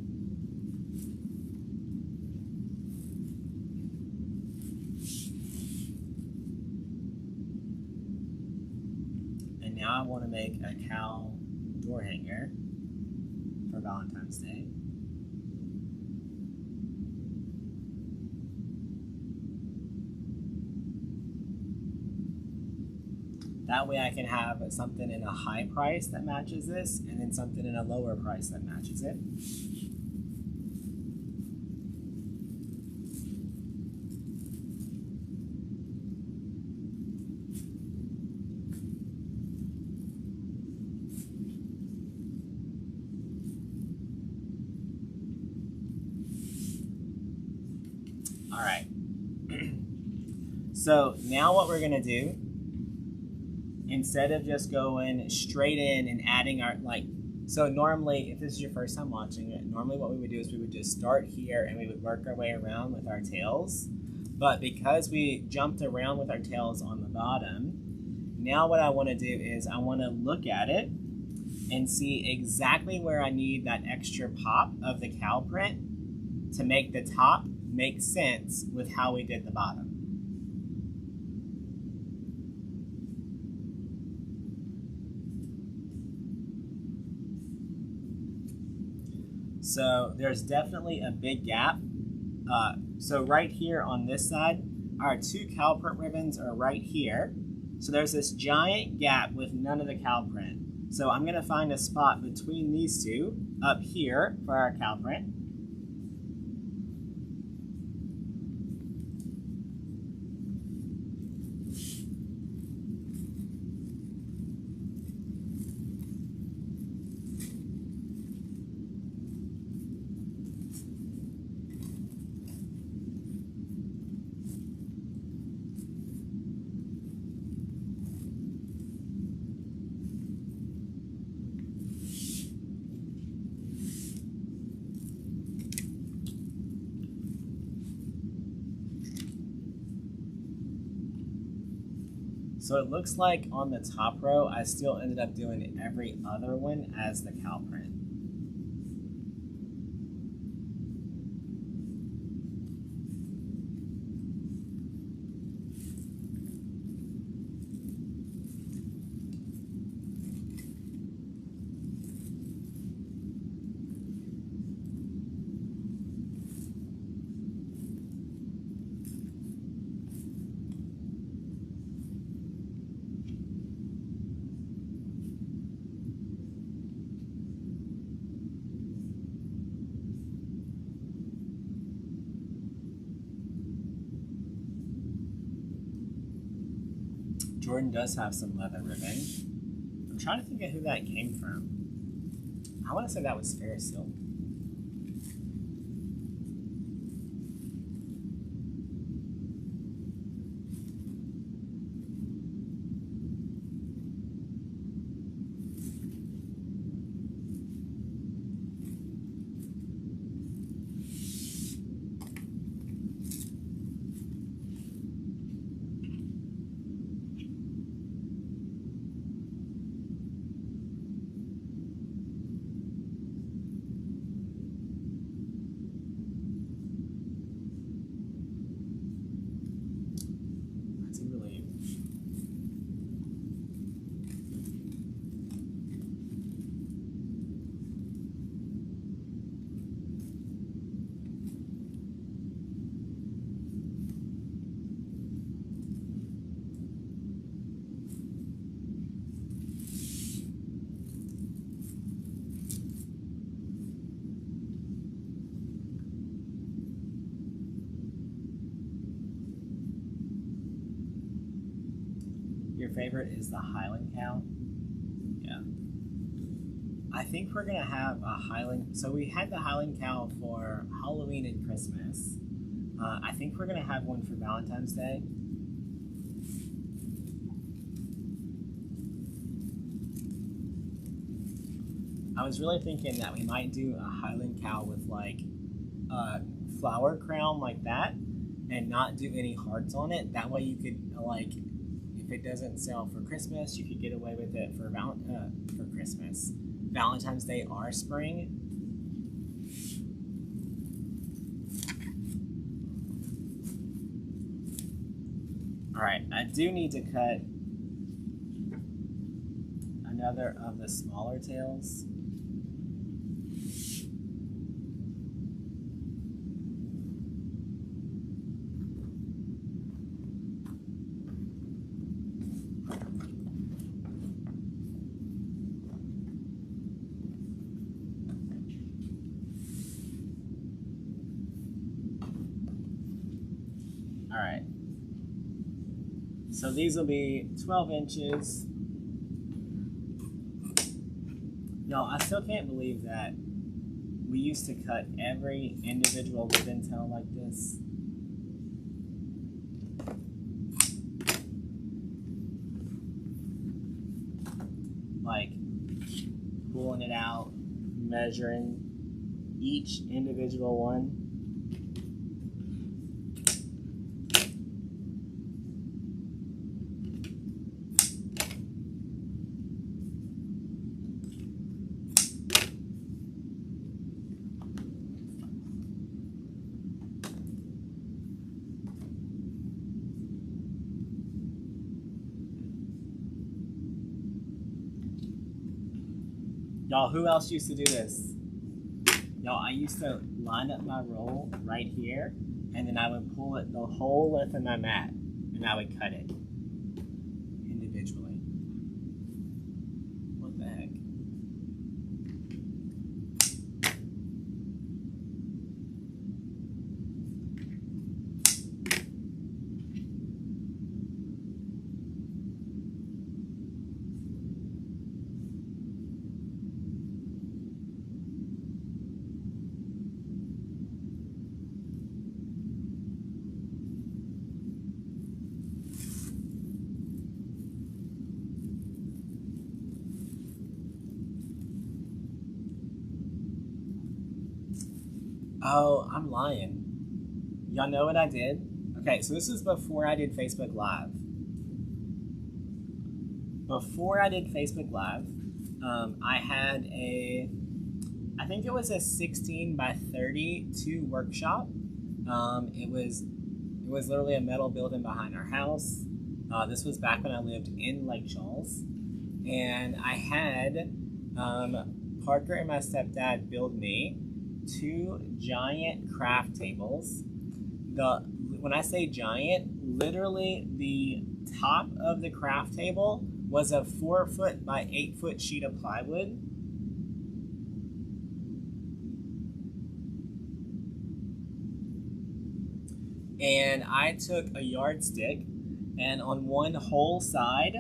And now I want to make a cow door hanger for Valentine's Day. That way I can have something in a high price that matches this, and then something in a lower price that matches it. All right. So now what we're gonna do, instead of just going straight in and adding our, so normally, if this is your first time watching it, normally what we would do is we would just start here and we would work our way around with our tails. But because we jumped around with our tails on the bottom, now what I want to do is I want to look at it and see exactly where I need that extra pop of the cow print to make the top make sense with how we did the bottom. So there's definitely a big gap. So right here on this side, our 2 cow print ribbons are right here. So there's this giant gap with none of the cow print. So I'm gonna find a spot between these two up here for our cow print. So it looks like on the top row, I still ended up doing every other one as the cow print. Jordan does have some leather ribbon. I'm trying to think of who that came from. I want to say that was Ferris Silk. favorite is the Highland cow? Yeah. I think we're gonna have a Highland. So we had the Highland cow for Halloween and Christmas. I think we're gonna have one for Valentine's Day. I was really thinking that we might do a Highland cow with like a flower crown like that, and not do any hearts on it. That way you could, like, if it doesn't sell for Christmas, you could get away with it for Christmas. Valentine's Day or spring. Alright, I do need to cut another of the smaller tails. Alright, so these will be 12 inches. Y'all, I still can't believe that we used to cut every individual ribbon tail like this. Like, pulling it out, measuring each individual one. Y'all, who else used to do this? Y'all, I used to line up my roll right here, and then I would pull it the whole length of my mat, and I would cut it individually. What the heck? Oh, I'm lying. Y'all know what I did? Okay, so this is before I did Facebook Live. Before I did Facebook Live, I had I think it was a 16 by 32 workshop. It was literally a metal building behind our house. This was back when I lived in Lake Charles. And I had Parker and my stepdad build me 2 giant craft tables. When I say giant, literally the top of the craft table was a 4 foot by 8 foot sheet of plywood. And I took a yardstick, and on one whole side,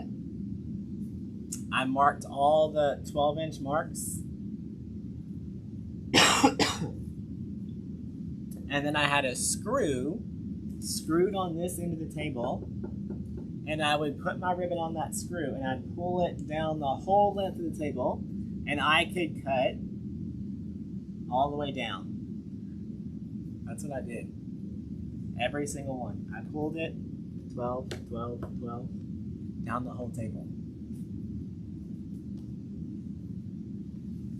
I marked all the 12-inch marks. And then I had a screwed on this end of the table, and I would put my ribbon on that screw, and I'd pull it down the whole length of the table, and I could cut all the way down. That's what I did. Every single one. I pulled it 12, 12, 12, down the whole table.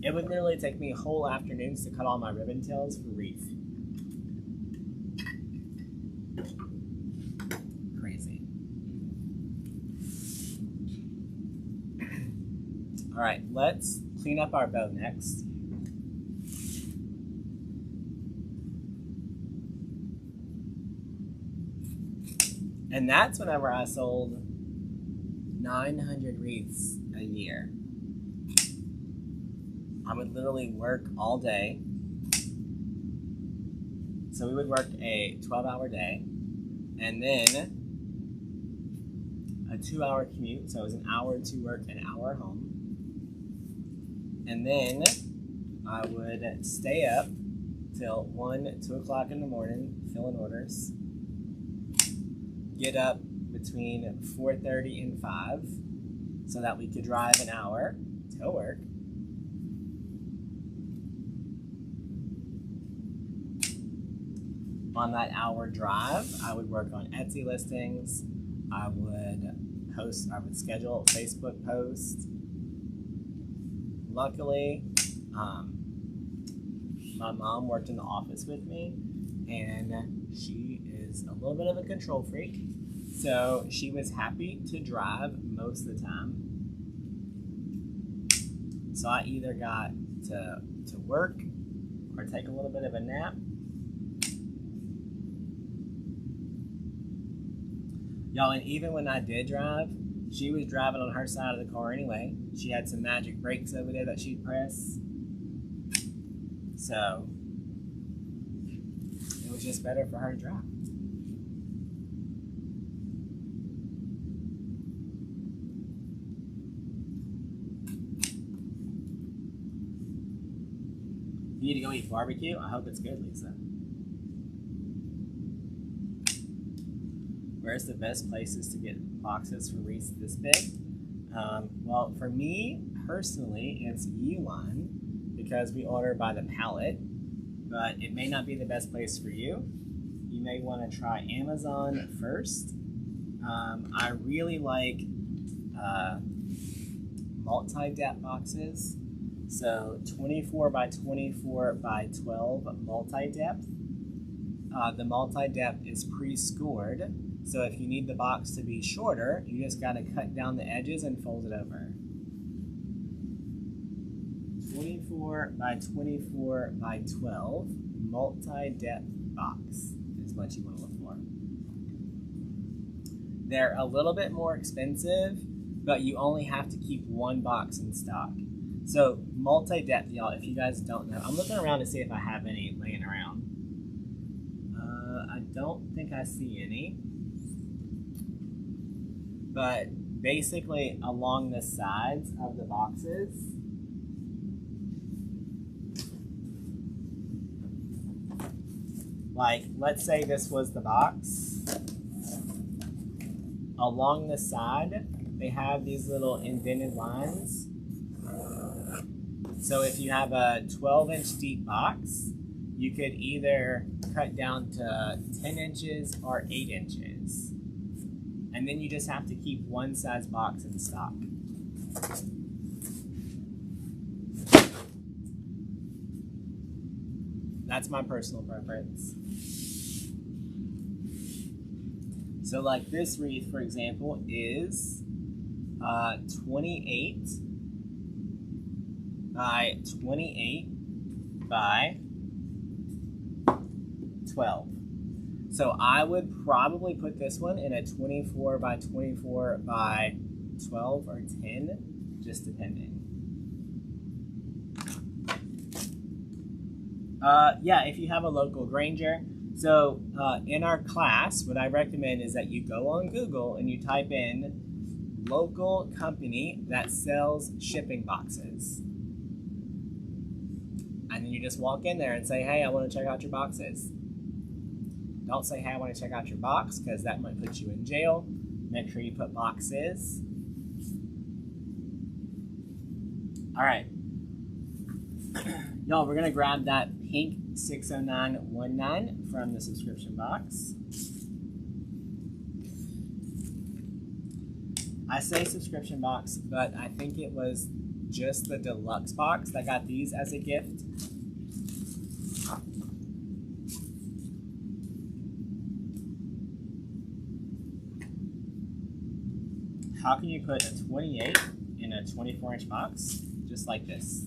It would literally take me whole afternoons to cut all my ribbon tails for Wreath. Crazy. Alright, let's clean up our bow next. And that's whenever I sold 900 wreaths a year. I would literally work all day. So we would work a 12-hour day, and then a 2-hour commute, so it was an hour to work, an hour home. And then I would stay up till 1, 2 o'clock in the morning, filling orders. Get up between 4:30 and 5 so that we could drive an hour to work. On that hour drive, I would work on Etsy listings. I would schedule Facebook posts. Luckily, my mom worked in the office with me, and she is a little bit of a control freak. So she was happy to drive most of the time. So I either got to work or take a little bit of a nap. Y'all, and even when I did drive, she was driving on her side of the car anyway. She had some magic brakes over there that she'd press. So it was just better for her to drive. You need to go eat barbecue? I hope it's good, Lisa. Where's the best places to get boxes for wreaths this big? Well, for me, personally, it's Uline because we order by the pallet, but it may not be the best place for you. You may want to try Amazon first. I really like multi-depth boxes. So 24 by 24 by 12 multi-depth. The multi-depth is pre-scored. So if you need the box to be shorter, you just got to cut down the edges and fold it over. 24 by 24 by 12 multi-depth box is what you want to look for. They're a little bit more expensive, but you only have to keep one box in stock. So multi-depth, y'all, if you guys don't know, I'm looking around to see if I have any laying around. I don't think I see any. But basically along the sides of the boxes, like let's say this was the box, along the side they have these little indented lines. So if you have a 12-inch deep box, you could either cut down to 10 inches or 8 inches. And then you just have to keep one size box in stock. That's my personal preference. So like this wreath, for example, is 28 by 28 by 12. So I would probably put this one in a 24 by 24 by 12 or 10, just depending. Yeah, if you have a local Granger. So in our class, what I recommend is that you go on Google and you type in local company that sells shipping boxes. And then you just walk in there and say, hey, I want to check out your boxes. Don't say, hey, I want to check out your box, because that might put you in jail. Make sure you put boxes. All right. Y'all, we're going to grab that pink 60919 from the subscription box. I say subscription box, but I think it was just the deluxe box that got these as a gift. How can you put a 28 in a 24-inch box? Just like this.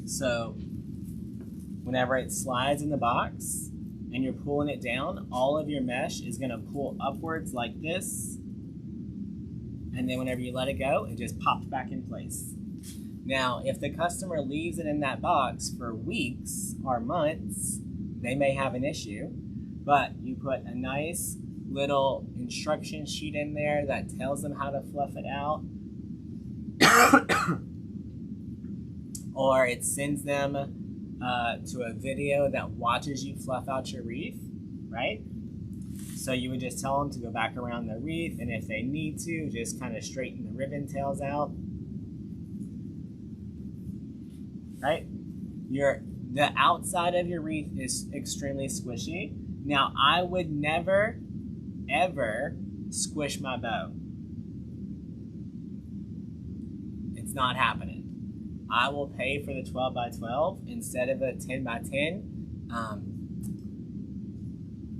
So whenever it slides in the box, and you're pulling it down, all of your mesh is going to pull upwards like this. And then whenever you let it go, it just pops back in place. Now, if the customer leaves it in that box for weeks or months, they may have an issue, but you put a nice little instruction sheet in there that tells them how to fluff it out. Or it sends them to a video that watches you fluff out your wreath, right? So you would just tell them to go back around the wreath, and if they need to, just kind of straighten the ribbon tails out. Right? The outside of your wreath is extremely squishy. Now, I would never, ever squish my bow. It's not happening. I will pay for the 12 by 12 instead of a 10 by 10.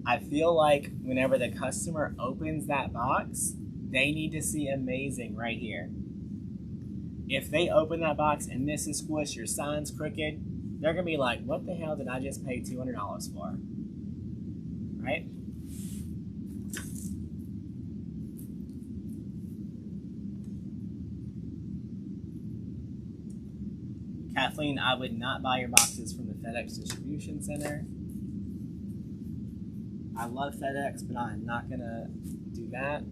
I feel like whenever the customer opens that box, they need to see amazing right here. If they open that box and this is squished, your sign's crooked, they're gonna be like, what the hell did I just pay $200 for? Right? Kathleen, I would not buy your boxes from the FedEx distribution center. I love FedEx, but I'm not gonna do that.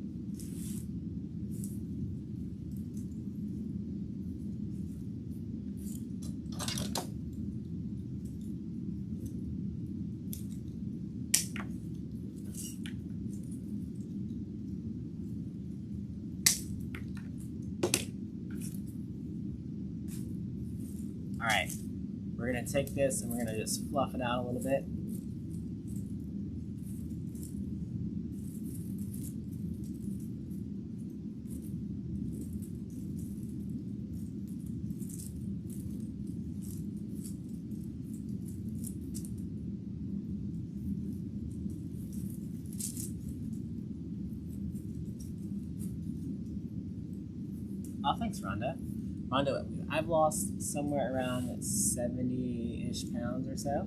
All right, we're gonna take this and we're gonna just fluff it out a little bit. Oh, thanks, Rhonda. Rhonda, I've lost somewhere around 70-ish pounds or so.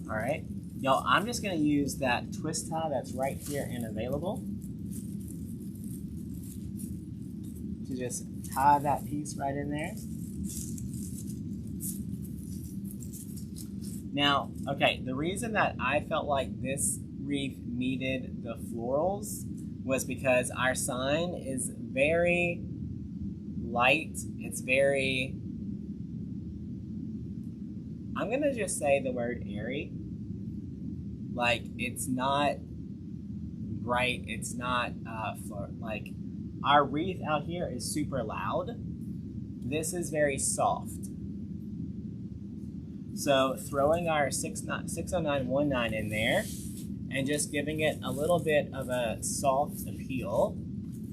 All right, y'all, I'm just gonna use that twist tie that's right here and available to just tie that piece right in there. Now, okay, the reason that I felt like this wreath needed the florals was because our sign is very light. It's very, I'm gonna just say the word airy. Like, it's not bright, it's not like our wreath out here is super loud. This is very soft. So throwing our 60919 in there and just giving it a little bit of a soft appeal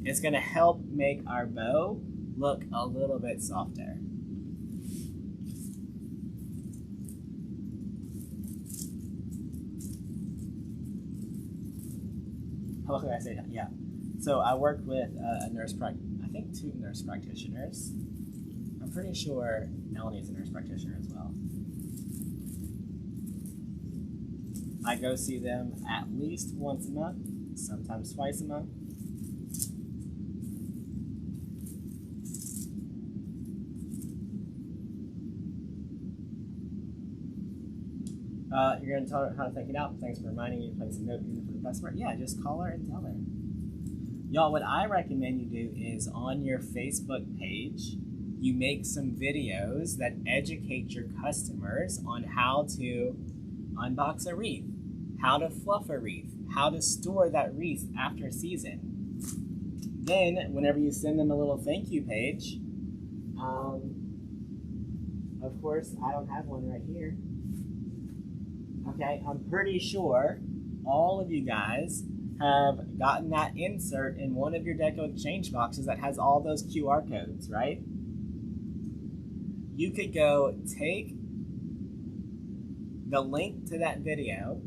is going to help make our bow look a little bit softer. How can I say that? Yeah. So I worked with I think 2 nurse practitioners. I'm pretty sure Melanie's a nurse practitioner as well. I go see them at least once a month, sometimes twice a month. You're going to tell her how to take it out. Thanks for reminding me to place a note in for the customer. Yeah, just call her and tell her. Y'all, what I recommend you do is on your Facebook page, you make some videos that educate your customers on how to unbox a wreath, how to fluff a wreath, how to store that wreath after season. Then, whenever you send them a little thank you page, of course, I don't have one right here. Okay, I'm pretty sure all of you guys have gotten that insert in one of your DecoExchange boxes that has all those QR codes, right? You could go take the link to that video,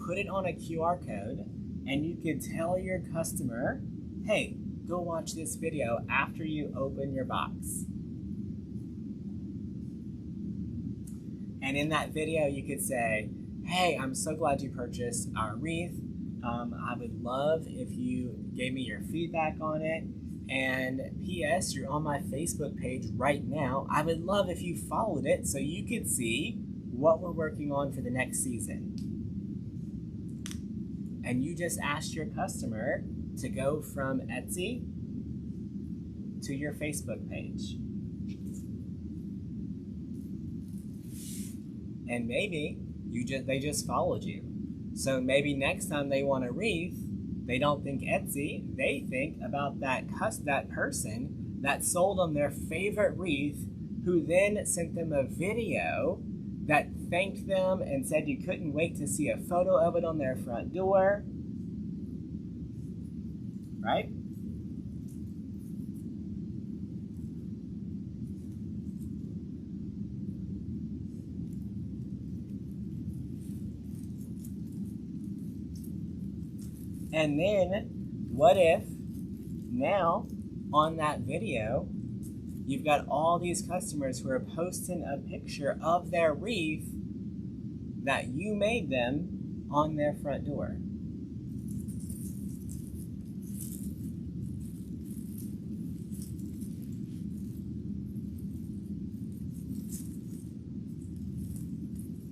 put it on a QR code, and you could tell your customer, hey, go watch this video after you open your box. And in that video, you could say, hey, I'm so glad you purchased our wreath. I would love if you gave me your feedback on it. And P.S., you're on my Facebook page right now. I would love if you followed it so you could see what we're working on for the next season. And you just asked your customer to go from Etsy to your Facebook page. And maybe they just followed you. So maybe next time they want a wreath, they don't think Etsy, they think about that person that sold them their favorite wreath, who then sent them a video that thanked them and said you couldn't wait to see a photo of it on their front door. Right? And then, what if now on that video, you've got all these customers who are posting a picture of their wreath that you made them on their front door.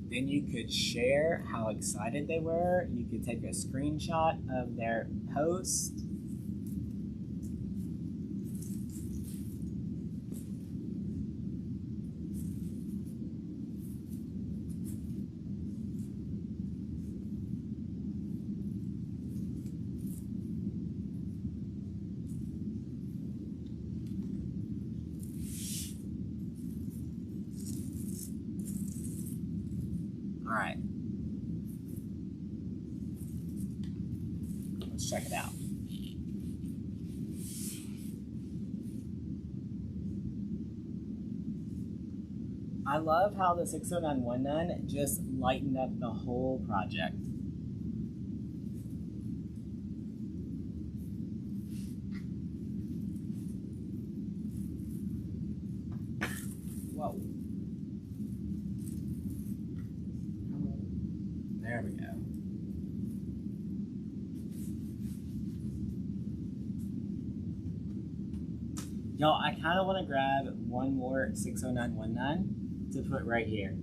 Then you could share how excited they were. You could take a screenshot of their post. All right. Let's check it out. I love how the 60919 just lightened up the whole project. Whoa. There we go. Y'all, I kind of want to grab one more 60919 to put right here.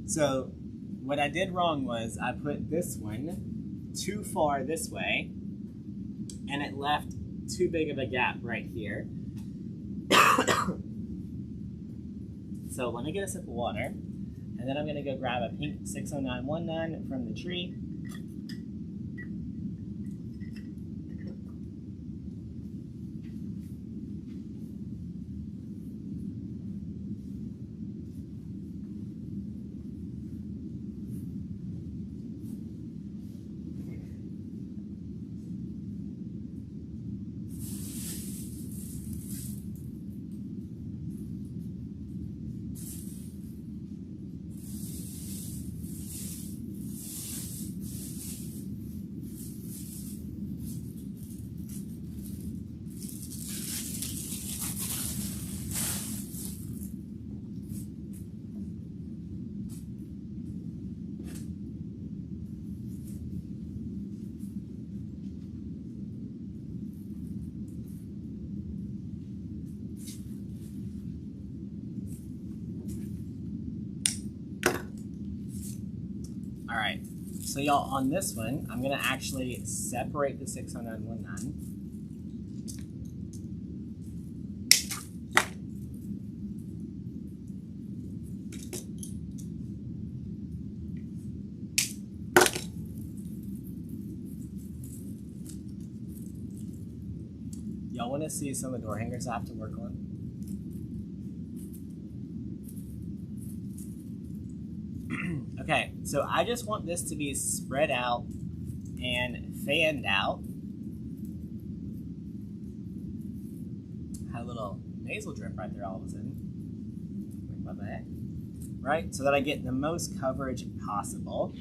So what I did wrong was I put this one too far this way, and it left too big of a gap right here. So let me get a sip of water, and then I'm gonna go grab a pink 60919 from the tree. Alright, so y'all, on this one, I'm going to actually separate the 60919. Y'all want to see some of the door hangers I have to work on? Okay, so I just want this to be spread out and fanned out. Had a little nasal drip right there all of a sudden. Like my back. Right, so that I get the most coverage possible.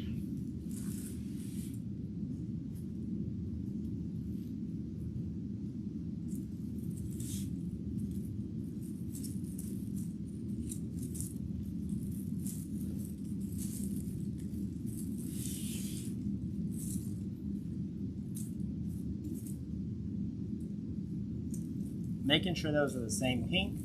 making sure those are the same pink.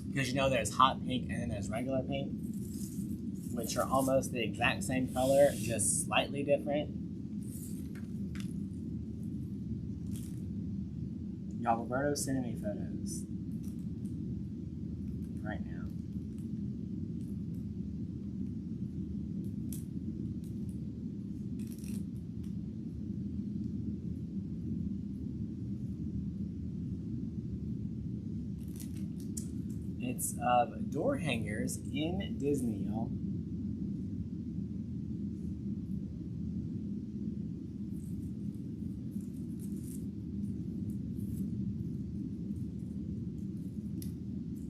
Because you know there's hot pink and then there's regular pink, which are almost the exact same color, just slightly different. Y'all, Roberto's sending me photos right now. It's of door hangers in Disney, y'all.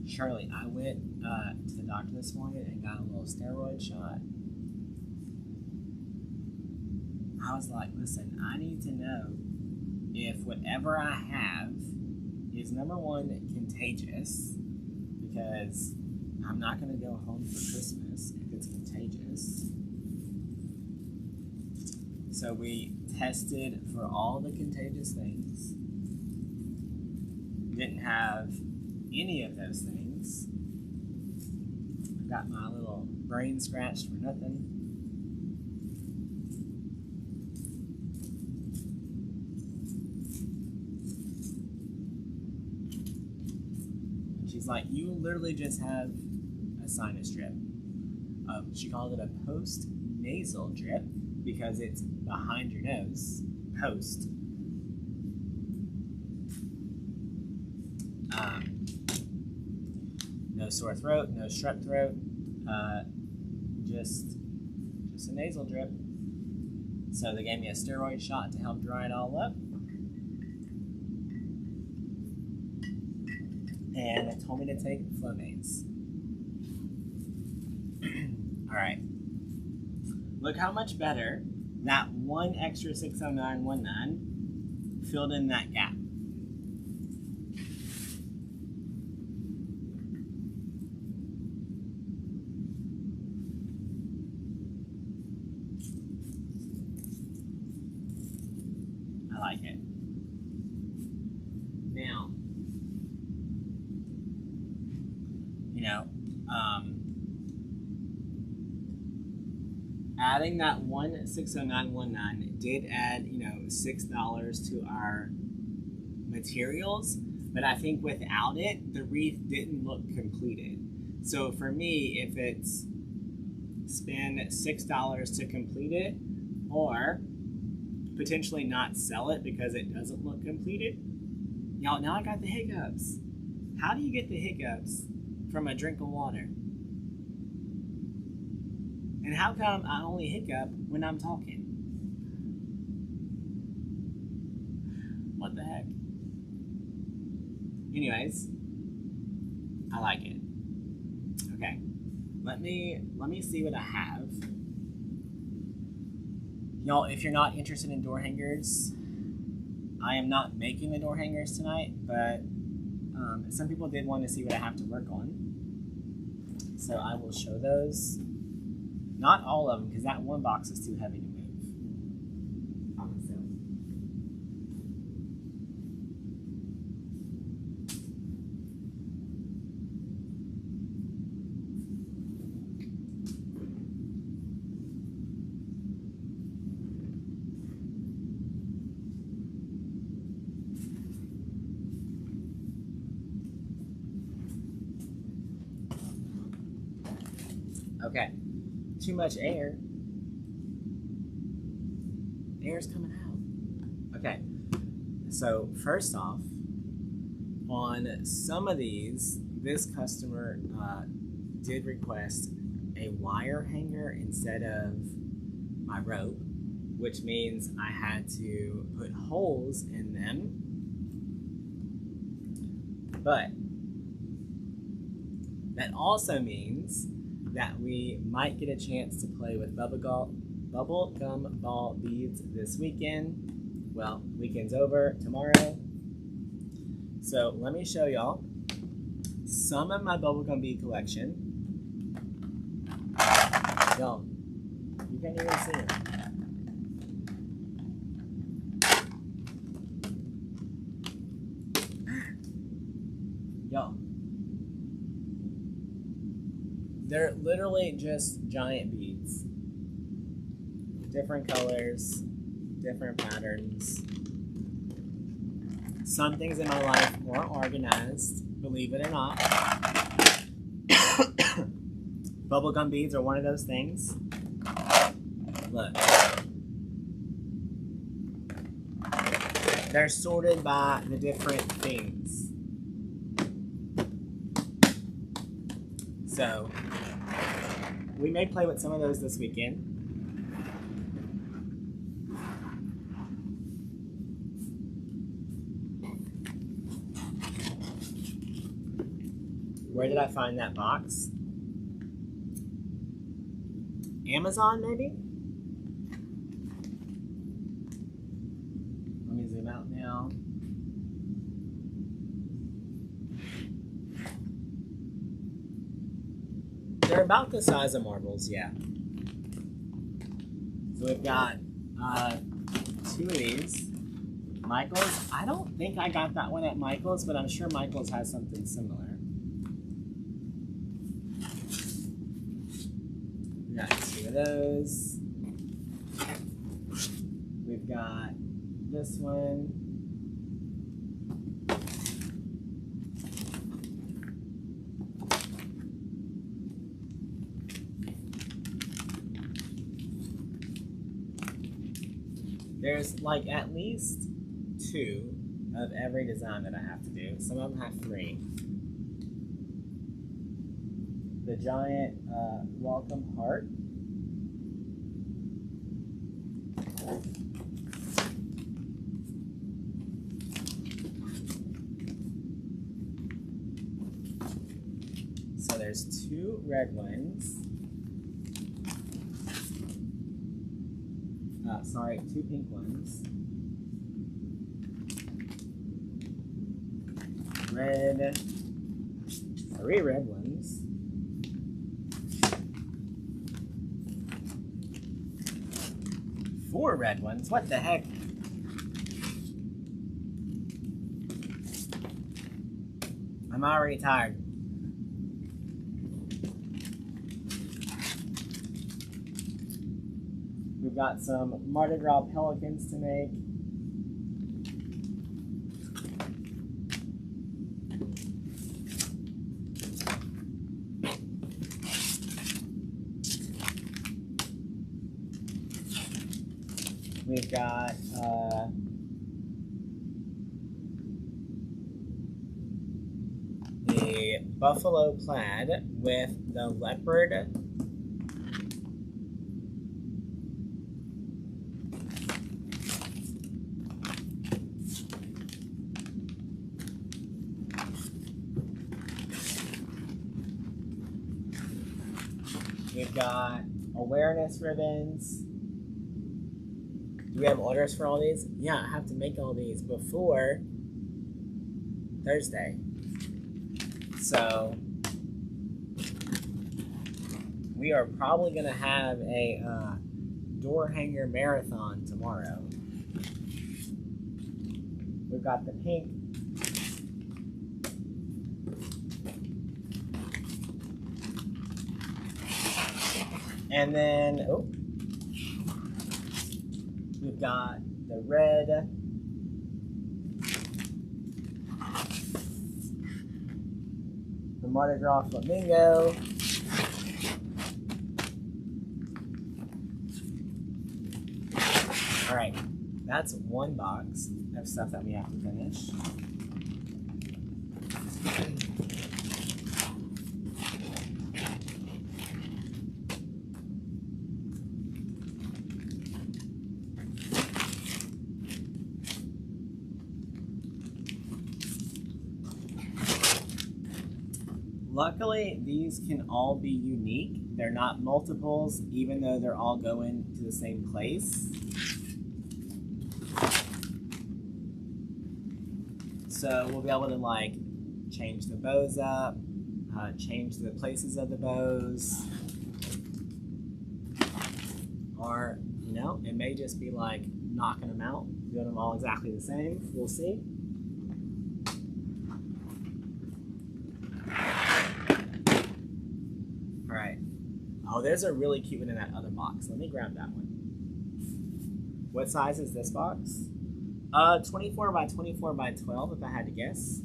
Shirley, I went to the doctor this morning and got a little steroid shot. I was like, listen, I need to know if whatever I have is, number one, contagious, because I'm not going to go home for Christmas if it's contagious. So we tested for all the contagious things. Didn't have any of those things. I got my little brain scratched for nothing. And she's like, you literally just have a sinus drip. She called it a post-nasal drip because it's behind your nose. Post. No sore throat, no strep throat, just a nasal drip. So they gave me a steroid shot to help dry it all up. And they told me to take Flonase. Alright. Look how much better that one extra 60919 filled in that gap. I like it. Now, you know, adding that one 60919 did add, you know, $6 to our materials, but I think without it, the wreath didn't look completed. So for me, if it's spend $6 to complete it, or potentially not sell it because it doesn't look completed, y'all, now I got the hiccups. How do you get the hiccups from a drink of water? And how come I only hiccup when I'm talking? What the heck? Anyways, I like it. Okay, let me see what I have. Y'all, if you're not interested in door hangers, I am not making the door hangers tonight, but some people did want to see what I have to work on. So I will show those. Not all of them, because that one box is too heavy to move. Okay. Too much air. Air's coming out. Okay. So first off, on some of these, this customer did request a wire hanger instead of my rope, which means I had to put holes in them. But that also means that we might get a chance to play with bubble gum ball beads this weekend. Well, weekend's over tomorrow. So let me show y'all some of my bubblegum bead collection. Yo, you can't even see them. Yo, they're literally just giant beads. Different colors, different patterns. Some things in my life more organized, believe it or not. Bubblegum beads are one of those things. Look. They're sorted by the different things. So, we may play with some of those this weekend. Where did I find that box? Amazon, maybe? Let me zoom out now. They're about the size of marbles, yeah. So we've got 2 of these. Michael's. I don't think I got that one at Michael's, but I'm sure Michael's has something similar. We got 2 of those. We've got this one. There's like at least 2 of every design that I have to do. Some of them have 3. The giant welcome heart. So there's 2 red ones. Sorry, 2 pink ones. Red. 3 red ones. 4 red ones. What the heck? I'm already tired. We've got some Mardi Gras pelicans to make. We've got the buffalo plaid with the leopard. We've got awareness ribbons. Do we have orders for all these? Yeah, I have to make all these before Thursday. So we are probably going to have a door hanger marathon tomorrow. We've got the pink. And then, oh, we've got the red. The Mardi Gras flamingo. All right, that's 1 box of stuff that we have to finish. Luckily, these can all be unique. They're not multiples, even though they're all going to the same place. So we'll be able to like change the bows up, change the places of the bows, or, you know, it may just be like knocking them out, doing them all exactly the same. We'll see. All right. Oh, there's a really cute one in that other box. Let me grab that one. What size is this box? 24 by 24 by 12, if I had to guess.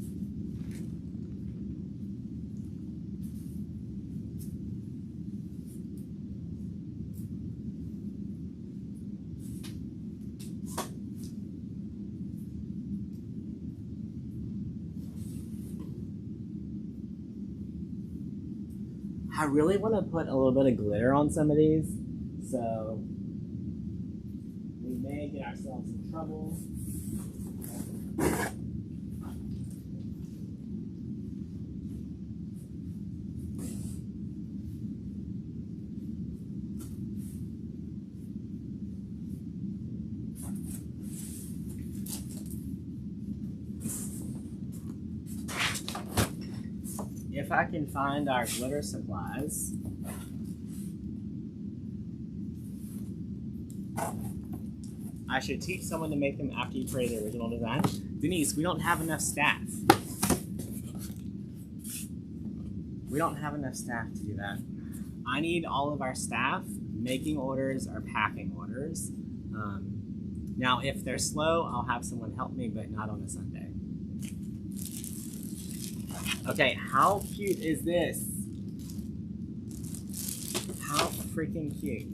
I really want to put a little bit of glitter on some of these, so we may get ourselves in trouble. If I can find our glitter supplies. I should teach someone to make them after you create the original design. Denise, we don't have enough staff. We don't have enough staff to do that. I need all of our staff making orders or packing orders. Now, if they're slow, I'll have someone help me, but not on a Sunday. Okay, how cute is this? How freaking cute.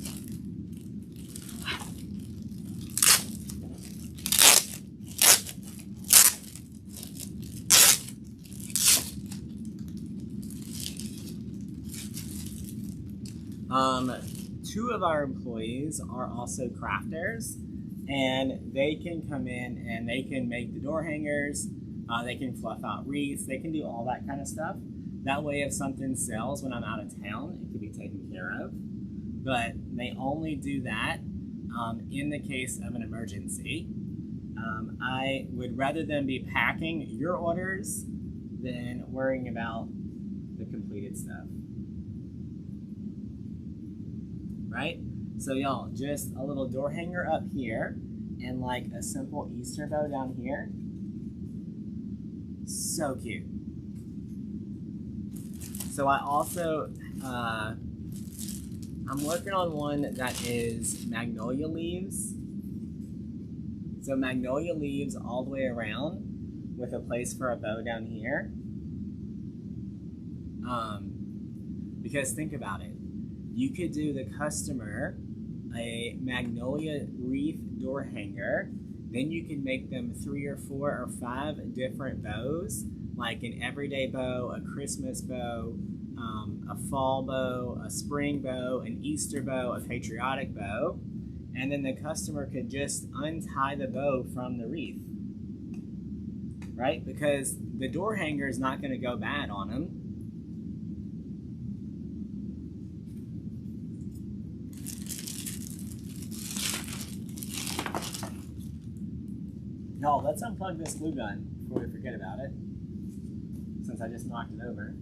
Two of our employees are also crafters, and they can come in and they can make the door hangers, they can fluff out wreaths, they can do all that kind of stuff. That way if something sells when I'm out of town, it can be taken care of. But they only do that in the case of an emergency. I would rather them be packing your orders than worrying about the completed stuff. Right? So y'all, just a little door hanger up here and like a simple Easter bow down here. So cute. So I also, I'm working on one that is magnolia leaves. So magnolia leaves all the way around with a place for a bow down here. Because think about it. You could do the customer a magnolia wreath door hanger, then you can make them 3 or 4 or 5 different bows, like an everyday bow, a Christmas bow, a fall bow, a spring bow, an Easter bow, a patriotic bow, and then the customer could just untie the bow from the wreath, right? Because the door hanger is not going to go bad on them. Y'all, let's unplug this glue gun before we forget about it, since I just knocked it over.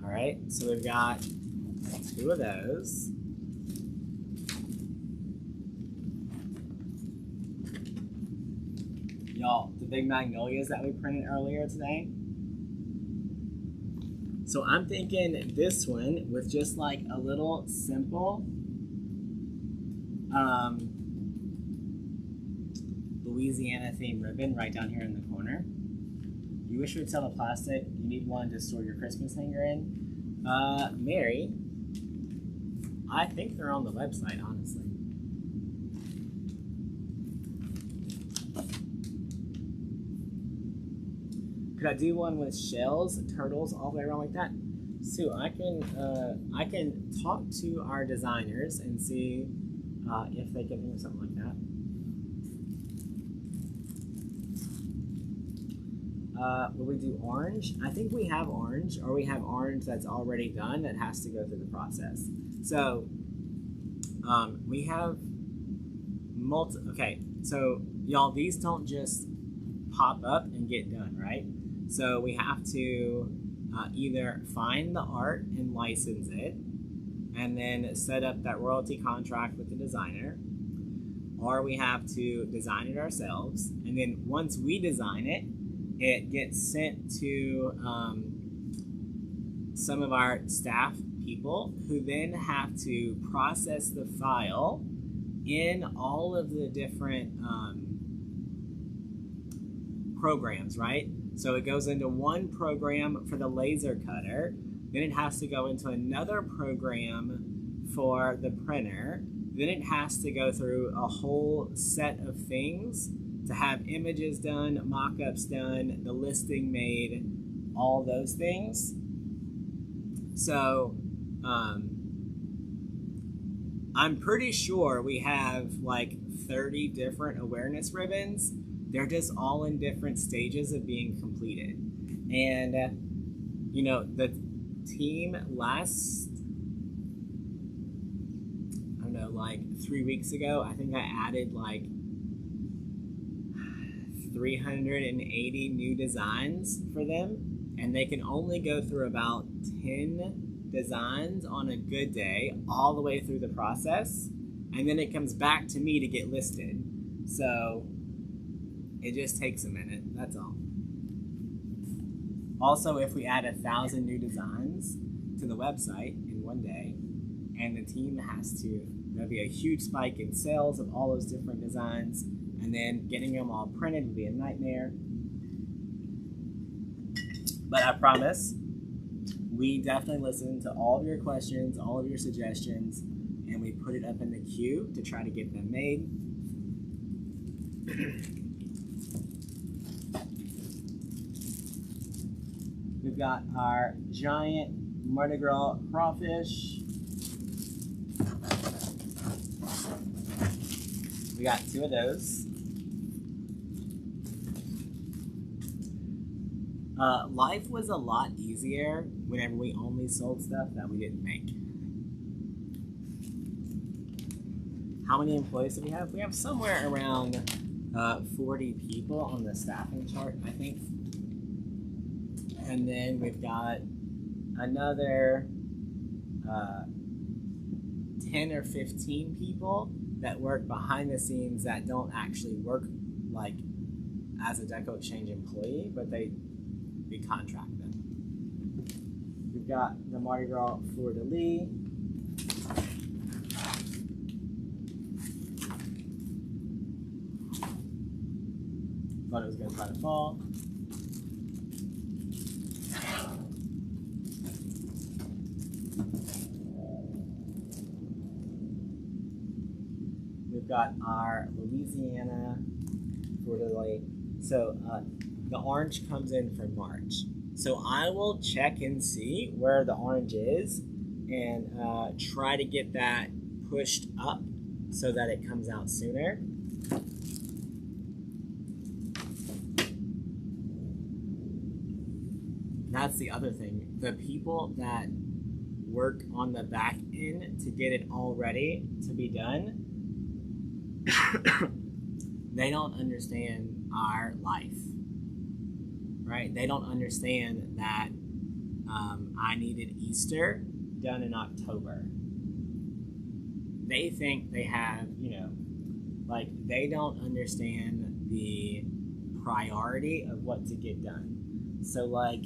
All right, so we've got 2 of those. Y'all, the big magnolias that we printed earlier today. So I'm thinking this one with just like a little simple Louisiana themed ribbon right down here in the corner. You wish you would sell the plastic. You need one to store your Christmas hanger in. Mary, I think they're on the website, honestly. Could I do one with shells, turtles, all the way around like that? Sue, I can talk to our designers and see if they can do something like that. will we do orange? I think we have orange, or we have orange that's already done that has to go through the process. So we have okay, so y'all, these don't just pop up and get done, right? So we have to either find the art and license it, and then set up that royalty contract with the designer, or we have to design it ourselves, and then once we design it, it gets sent to some of our staff people, who then have to process the file in all of the different programs, right? So it goes into one program for the laser cutter, then it has to go into another program for the printer, then it has to go through a whole set of things to have images done, mock-ups done, the listing made, all those things. So I'm pretty sure we have like 30 different awareness ribbons. They're just all in different stages of being completed. And, you know, the team last, I don't know, like 3 weeks ago, I think I added like 380 new designs for them. And they can only go through about 10 designs on a good day, all the way through the process. And then it comes back to me to get listed. So it just takes a minute, that's all. Also, if we add 1,000 new designs to the website in one day, and the team has to, there'll be a huge spike in sales of all those different designs, and then getting them all printed will be a nightmare. But I promise, we definitely listen to all of your questions, all of your suggestions, and we put it up in the queue to try to get them made. We've got our giant Mardi Gras crawfish. We got 2 of those. Life was a lot easier whenever we only sold stuff that we didn't make. How many employees do we have? We have somewhere around 40 people on the staffing chart, I think. And then we've got another 10 or 15 people that work behind the scenes that don't actually work like as a DecoExchange employee, but we contract them. We've got the Mardi Gras fleur-de-lis. Thought it was gonna try to fall. We've got our Louisiana fleur-de-lis. So the orange comes in for March. So I will check and see where the orange is and try to get that pushed up so that it comes out sooner. That's the other thing. The people that work on the back end to get it all ready to be done, they don't understand our life, right? They don't understand that I needed Easter done in October. They think they have, you know, like they don't understand the priority of what to get done. So like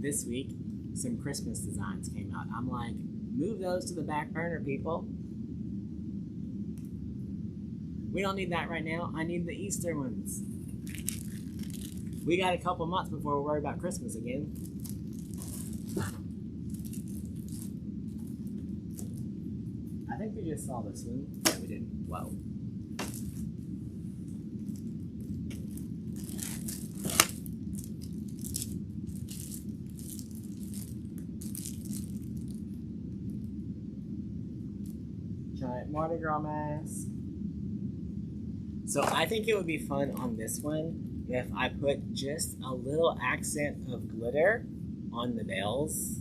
this week, some Christmas designs came out. I'm like, move those to the back burner, people. We don't need that right now. I need the Easter ones. We got a couple months before we worry about Christmas again. I think we just saw this one. Yeah, we did. Whoa. Giant Mardi Gras mask. So I think it would be fun on this one if I put just a little accent of glitter on the nails.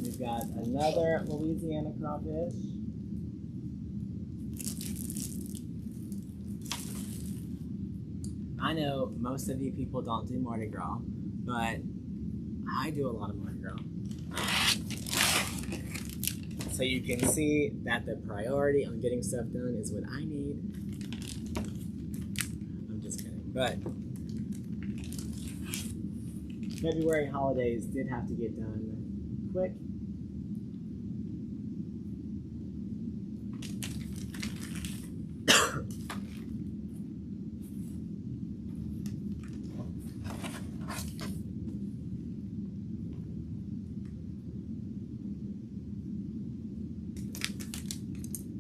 We've got another Louisiana crawfish. I know most of you people don't do Mardi Gras, but I do a lot of Mardi Gras. So you can see that the priority on getting stuff done is what I need. I'm just kidding, but February holidays did have to get done quick.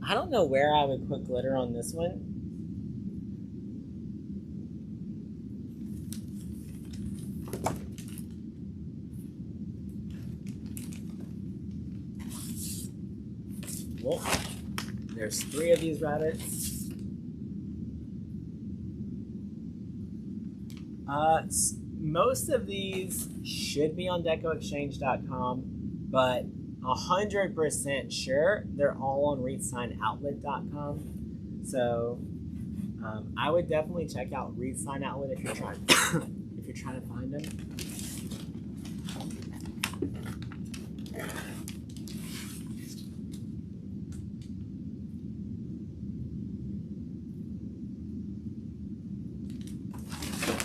I don't know where I would put glitter on this one. Well, there's 3 of these rabbits. Most of these should be on DecoExchange.com, but 100% sure they're all on wreathsignoutlet.com. So I would definitely check out Wreath Sign Outlet if you're trying if you're trying to find them.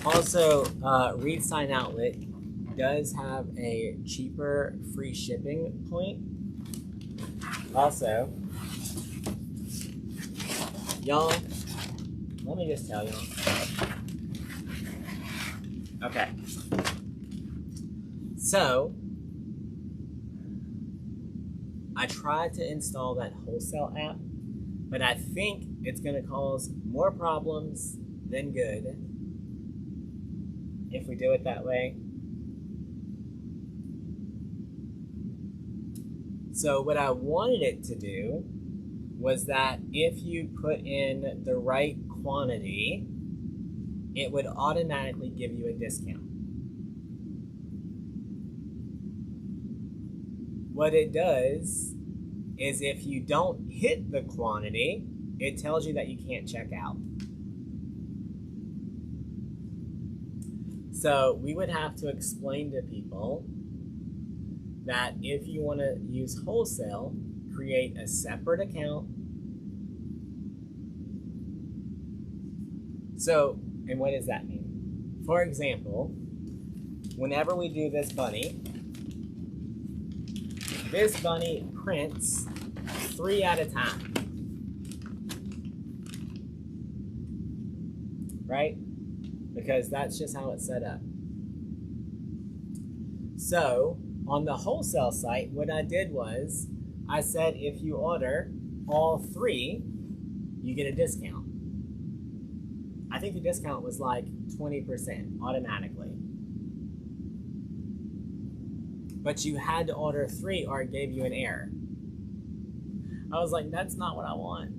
Also, Wreath Sign Outlet does have a cheaper free shipping point. Also, y'all, let me just tell y'all. Okay. So, I tried to install that wholesale app, but I think it's going to cause more problems than good if we do it that way. So what I wanted it to do was that if you put in the right quantity, it would automatically give you a discount. What it does is if you don't hit the quantity, it tells you that you can't check out. So we would have to explain to people that if you want to use wholesale, create a separate account. So, and what does that mean? For example, whenever we do this bunny prints 3 at a time, right? Because that's just how it's set up. So, on the wholesale site, what I did was, I said if you order all 3, you get a discount. I think the discount was like 20% automatically. But you had to order 3 or it gave you an error. I was like, that's not what I want.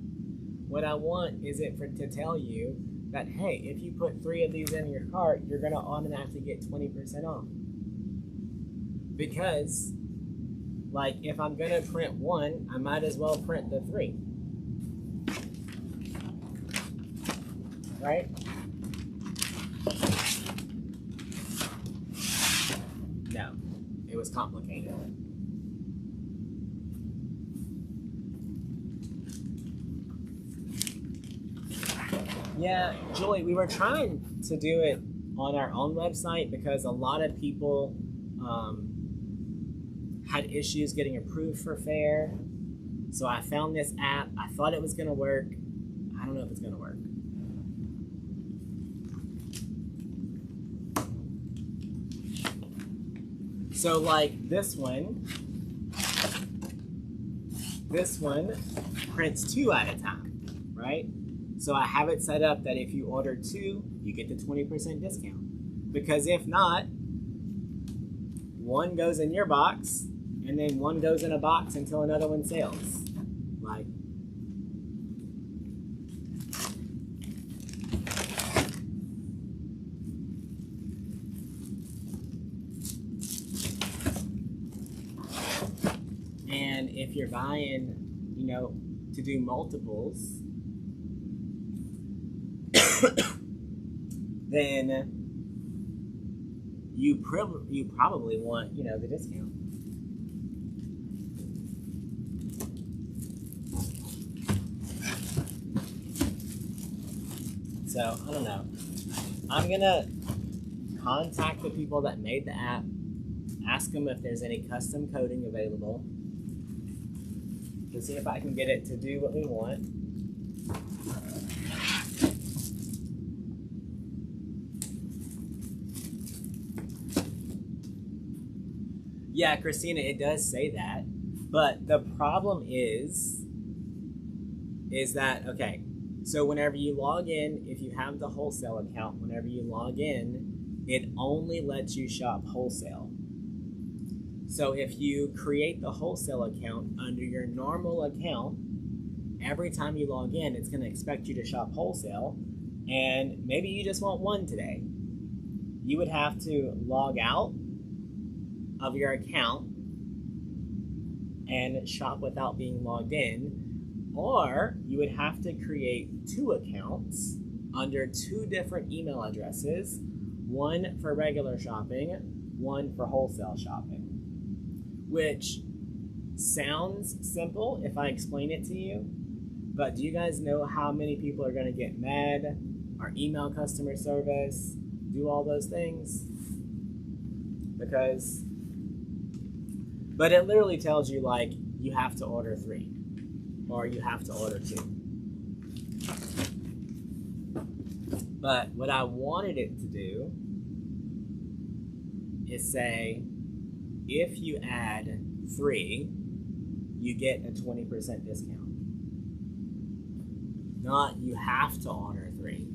What I want is it to tell you that, hey, if you put 3 of these in your cart, you're gonna automatically get 20% off. Because, like, if I'm gonna print 1, I might as well print the 3. Right? No, it was complicated. Yeah, Julie, we were trying to do it on our own website because a lot of people had issues getting approved for fair. So I found this app. I thought it was going to work. I don't know if it's going to work. So like this one, this one prints 2 at a time, right? So I have it set up that if you order 2, you get the 20% discount. Because if not, 1 goes in your box, and then 1 goes in a box until another one sells. Like, and if you're buying, you know, to do multiples, then you probably want, you know, the discount. So, I don't know. I'm gonna contact the people that made the app, ask them if there's any custom coding available, to see if I can get it to do what we want. Yeah, Christina, it does say that, but the problem is that, okay, so whenever you log in, if you have the wholesale account, whenever you log in, it only lets you shop wholesale. So if you create the wholesale account under your normal account, every time you log in, it's going to expect you to shop wholesale, and maybe you just want 1 today. You would have to log out of your account and shop without being logged in, or you would have to create 2 accounts under 2 different email addresses, 1 for regular shopping, 1 for wholesale shopping, which sounds simple if I explain it to you, but do you guys know how many people are going to get mad or email customer service, do all those things? Because, but it literally tells you, like, you have to order 3 or you have to order 2. But what I wanted it to do is say, if you add 3, you get a 20% discount. Not you have to order 3.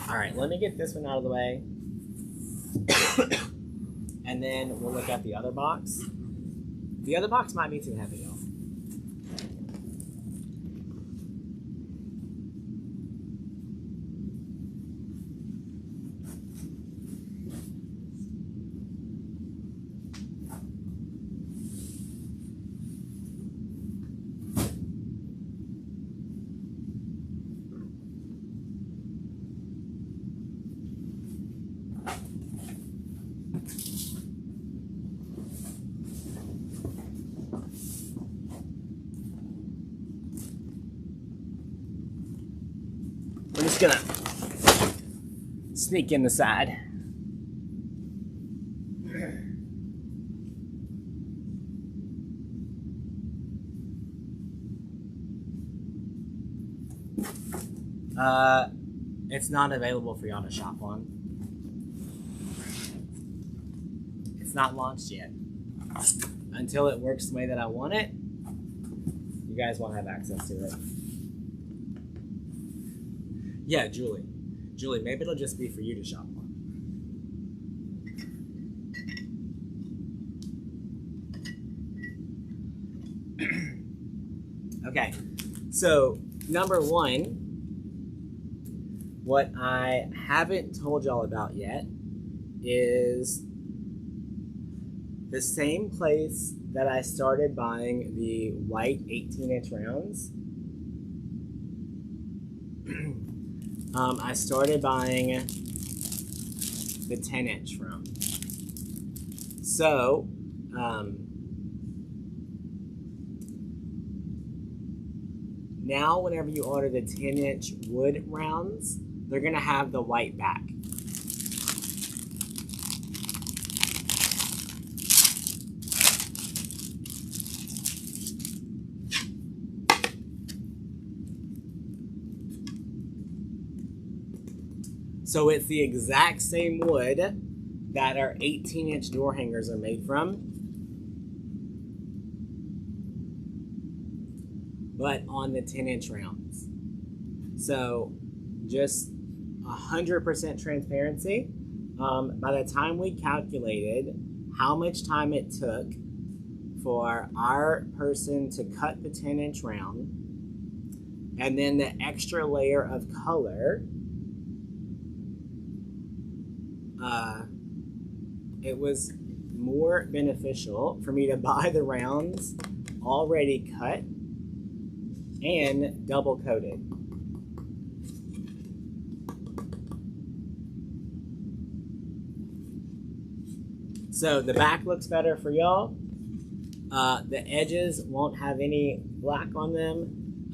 All right, let me get this one out of the way. And then we'll look at the other box. The other box might be too heavy, though. We're just gonna sneak in the side. It's not available for y'all to shop on. It's not launched yet. Until it works the way that I want it, you guys won't have access to it. Yeah, Julie. Julie, maybe it'll just be for you to shop on. Okay, so number 1, what I haven't told y'all about yet is the same place that I started buying the white 18-inch rounds. I started buying the 10-inch round. So, now whenever you order the 10-inch wood rounds, they're going to have the white back. So it's the exact same wood that our 18-inch door hangers are made from, but on the 10-inch rounds. So just 100% transparency. By the time we calculated how much time it took for our person to cut the 10-inch round, and then the extra layer of color, it was more beneficial for me to buy the rounds already cut and double coated. So the back looks better for y'all. The edges won't have any black on them.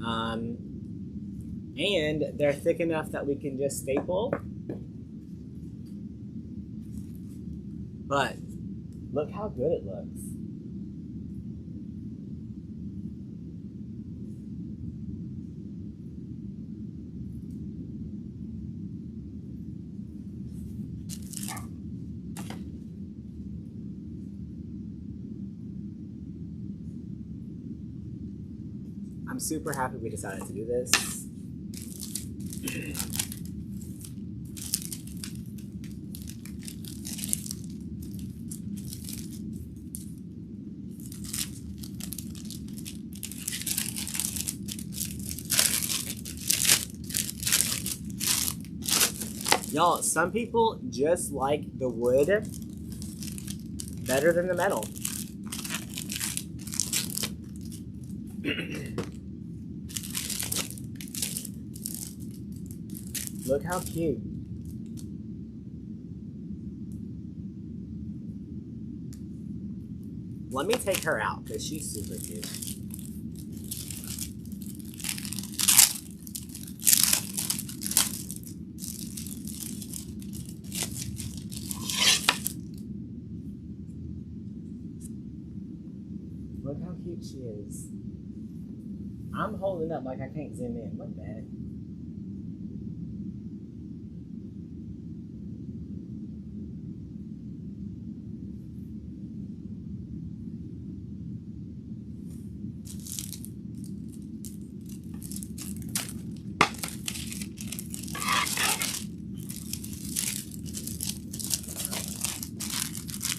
And they're thick enough that we can just staple. But look how good it looks. I'm super happy we decided to do this. Y'all, some people just like the wood better than the metal. Look how cute. Let me take her out because she's super cute. Look how cute she is. I'm holding up like I can't zoom in. What the heck?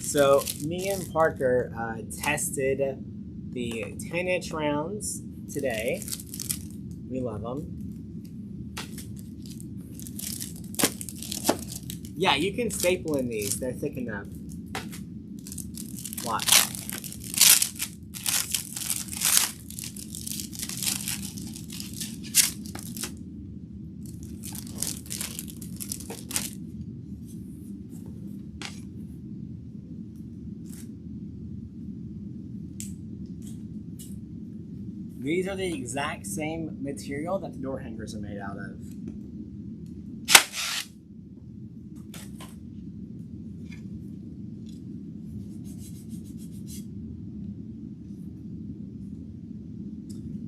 So me and Parker tested the 10-inch rounds today. We love them. Yeah, you can staple in these. They're thick enough. Watch. These are the exact same material that the door hangers are made out of.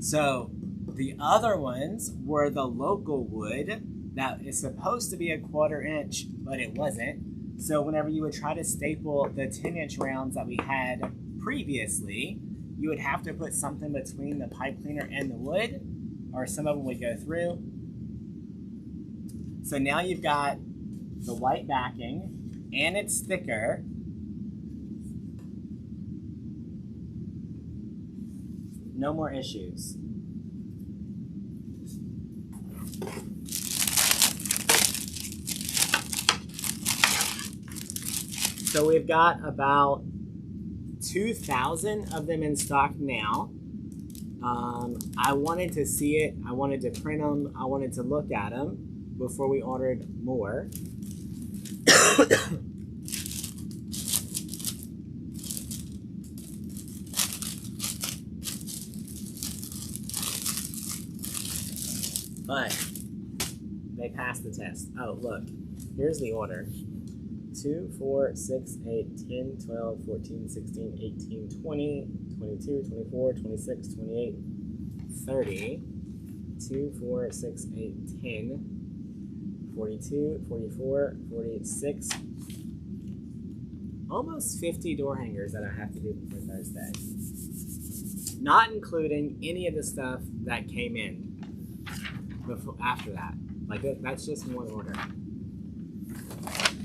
So the other ones were the local wood that is supposed to be a 1/4 inch, but it wasn't. So whenever you would try to staple the 10-inch rounds that we had previously, you would have to put something between the pipe cleaner and the wood, or some of them would go through. So now you've got the white backing, and it's thicker. No more issues. So we've got about 2,000 of them in stock now. I wanted to see it. I wanted to print them. I wanted to look at them before we ordered more. But they passed the test. Oh, look. Here's the order. 2, 4, 6, 8, 10, 12, 14, 16, 18, 20, 22, 24, 26, 28, 30. 2, 4, 6, 8, 10. 42, 44, 46, almost 50 door hangers that I have to do before Thursday. Not including any of the stuff that came in after that. Like, that's just one order.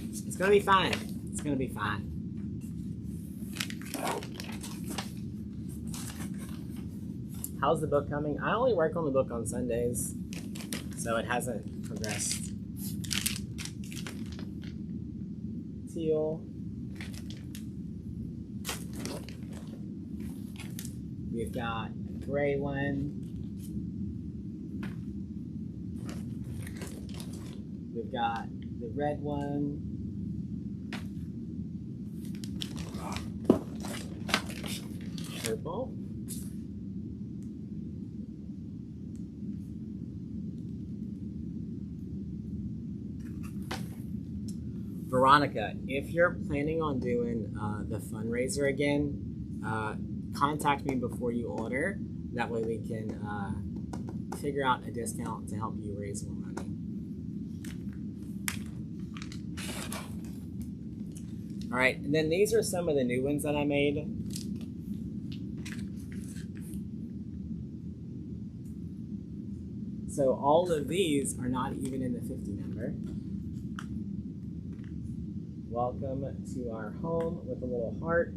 It's gonna be fine. It's gonna be fine. How's the book coming? I only work on the book on Sundays, so it hasn't progressed. Teal. We've got a gray one. We've got the red one. Purple. Veronica, if you're planning on doing the fundraiser again, contact me before you order. That way we can figure out a discount to help you raise more money. All right, and then these are some of the new ones that I made. So all of these are not even in the 50 number. Welcome to our home with a little heart.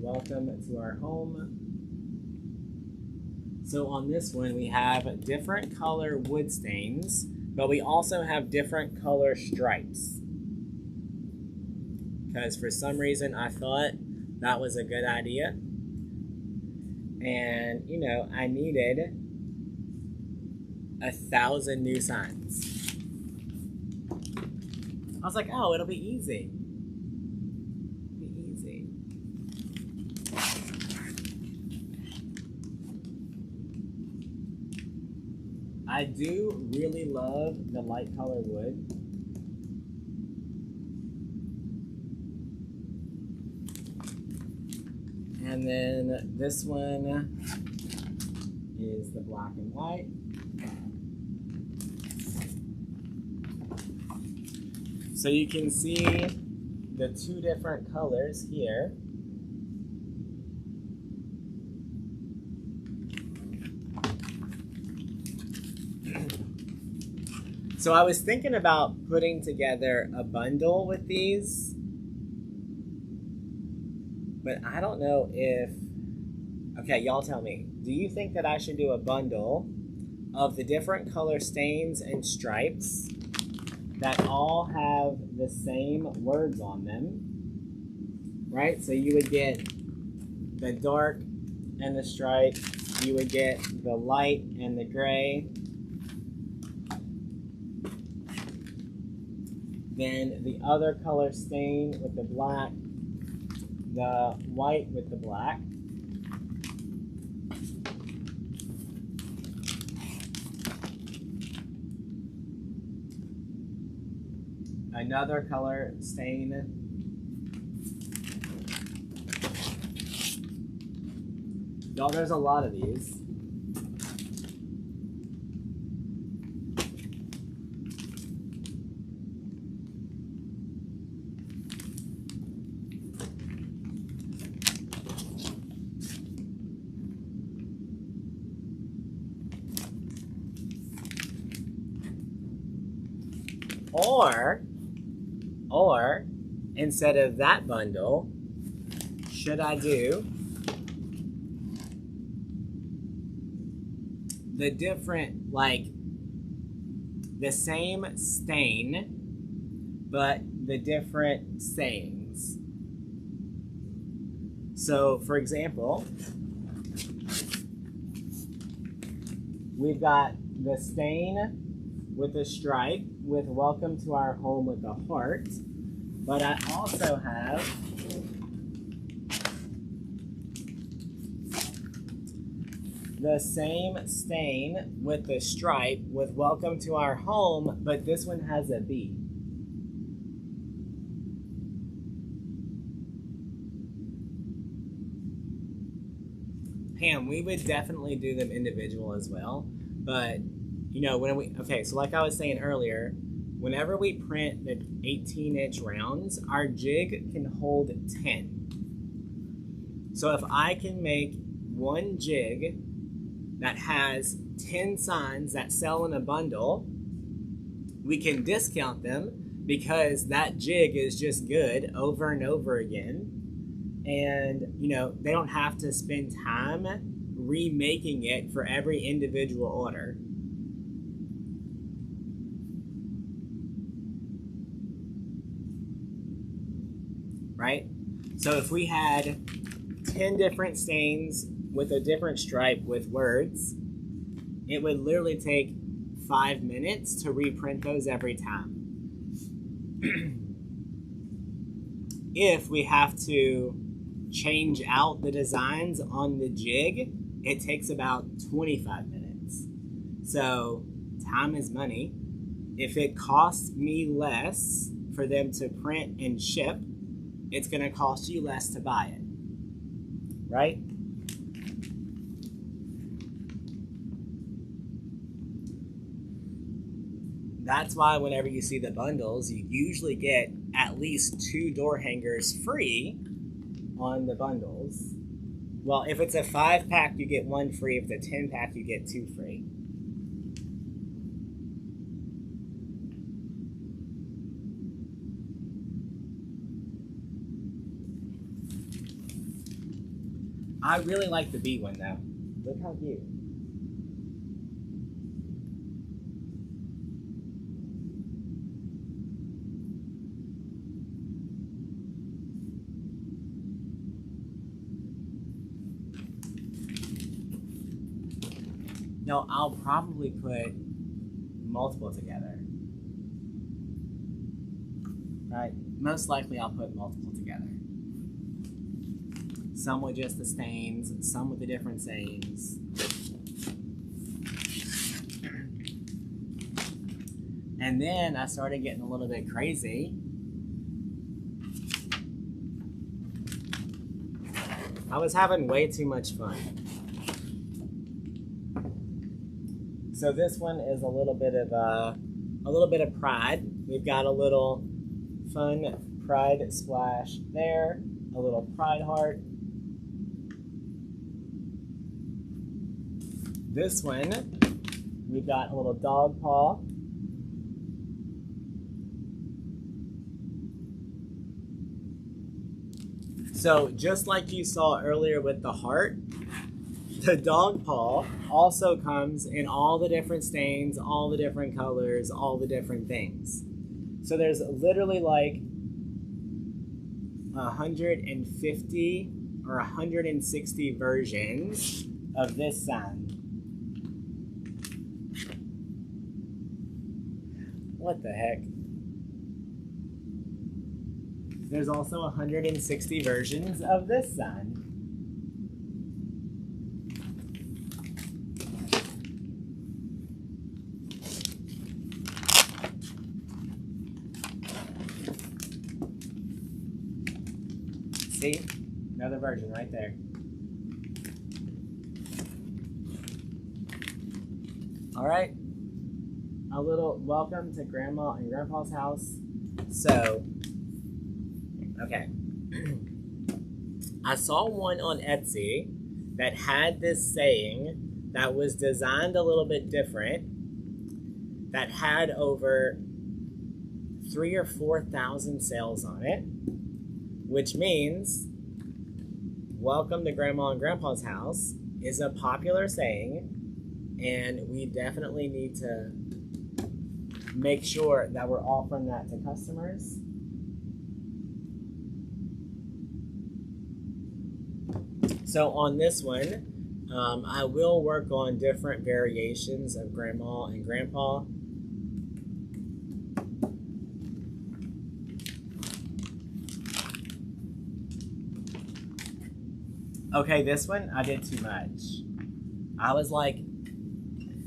Welcome to our home. So on this one, we have different color wood stains, but we also have different color stripes. Because for some reason, I thought that was a good idea. And, you know, I needed 1,000 new signs. I was like, oh, it'll be easy. I do really love the light color wood. And then this one is the black and white. So you can see the two different colors here. So I was thinking about putting together a bundle with these, but I don't know if, okay, y'all tell me, do you think that I should do a bundle of the different color stains and stripes that all have the same words on them, right? So you would get the dark and the stripe, you would get the light and the gray, then the other color stain with the black, the white with the black. Another color stain. Y'all, there's a lot of these. Or instead of that bundle, should I do the different, like the same stain, but the different sayings? So for example, we've got the stain with a stripe with welcome to our home with a heart, but I also have the same stain with the stripe with welcome to our home, but this one has a B. Pam, we would definitely do them individual as well, but you know, okay, so like I was saying earlier, whenever we print the 18-inch rounds, our jig can hold 10. So if I can make one jig that has 10 signs that sell in a bundle, we can discount them because that jig is just good over and over again. And, you know, they don't have to spend time remaking it for every individual order. Right? So if we had 10 different stains with a different stripe with words, it would literally take 5 minutes to reprint those every time. If we have to change out the designs on the jig, it takes about 25 minutes. So time is money. If it costs me less for them to print and ship, it's going to cost you less to buy it, right? That's why whenever you see the bundles, you usually get at least 2 door hangers free on the bundles. Well, if it's a 5-pack, you get 1 free. If it's a 10-pack, you get 2 free. I really like the bee one though. Look how cute. No, I'll probably put multiple together. Right? Most likely I'll put multiple together. Some with just the stains, some with the different sayings. And then I started getting a little bit crazy. I was having way too much fun. So this one is a little bit of pride. We've got a little fun pride splash there, a little pride heart. This one, we've got a little dog paw. So just like you saw earlier with the heart, the dog paw also comes in all the different stains, all the different colors, all the different things. So there's literally like 150 or 160 versions of this sign. What the heck? There's also 160 versions of this sign. See? Another version right there. All right. A little welcome to Grandma and Grandpa's house. So, okay. I saw one on Etsy that had this saying that was designed a little bit different, that had over 3,000 or 4,000 sales on it, which means welcome to Grandma and Grandpa's house is a popular saying, and we definitely need to make sure that we're offering that to customers. So on this one, I will work on different variations of Grandma and Grandpa. Okay, this one, I did too much. I was like,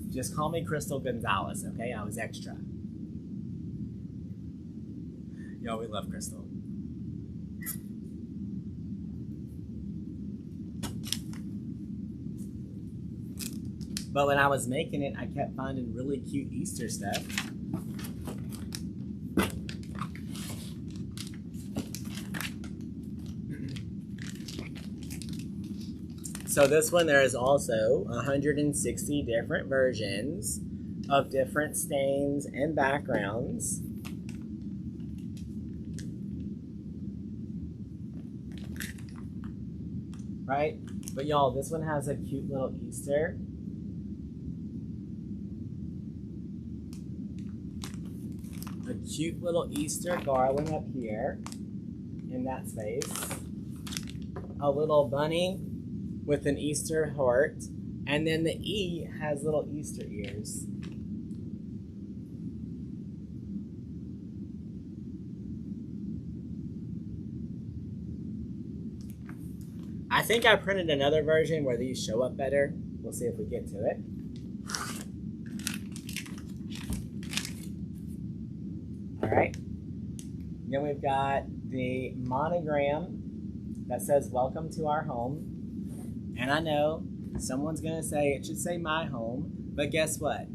just call me Crystal Gonzalez, okay? I was extra. Yo, we love Crystal. But when I was making it, I kept finding really cute Easter stuff. So this one, there is also 160 different versions of different stains and backgrounds. Right? But y'all, this one has a cute little Easter. A cute little Easter garland up here in that space. A little bunny with an Easter heart. And then the E has little Easter ears. I think I printed another version where these show up better. We'll see if we get to it. All right. Then we've got the monogram that says welcome to our home. And I know someone's gonna say it should say my home, but guess what?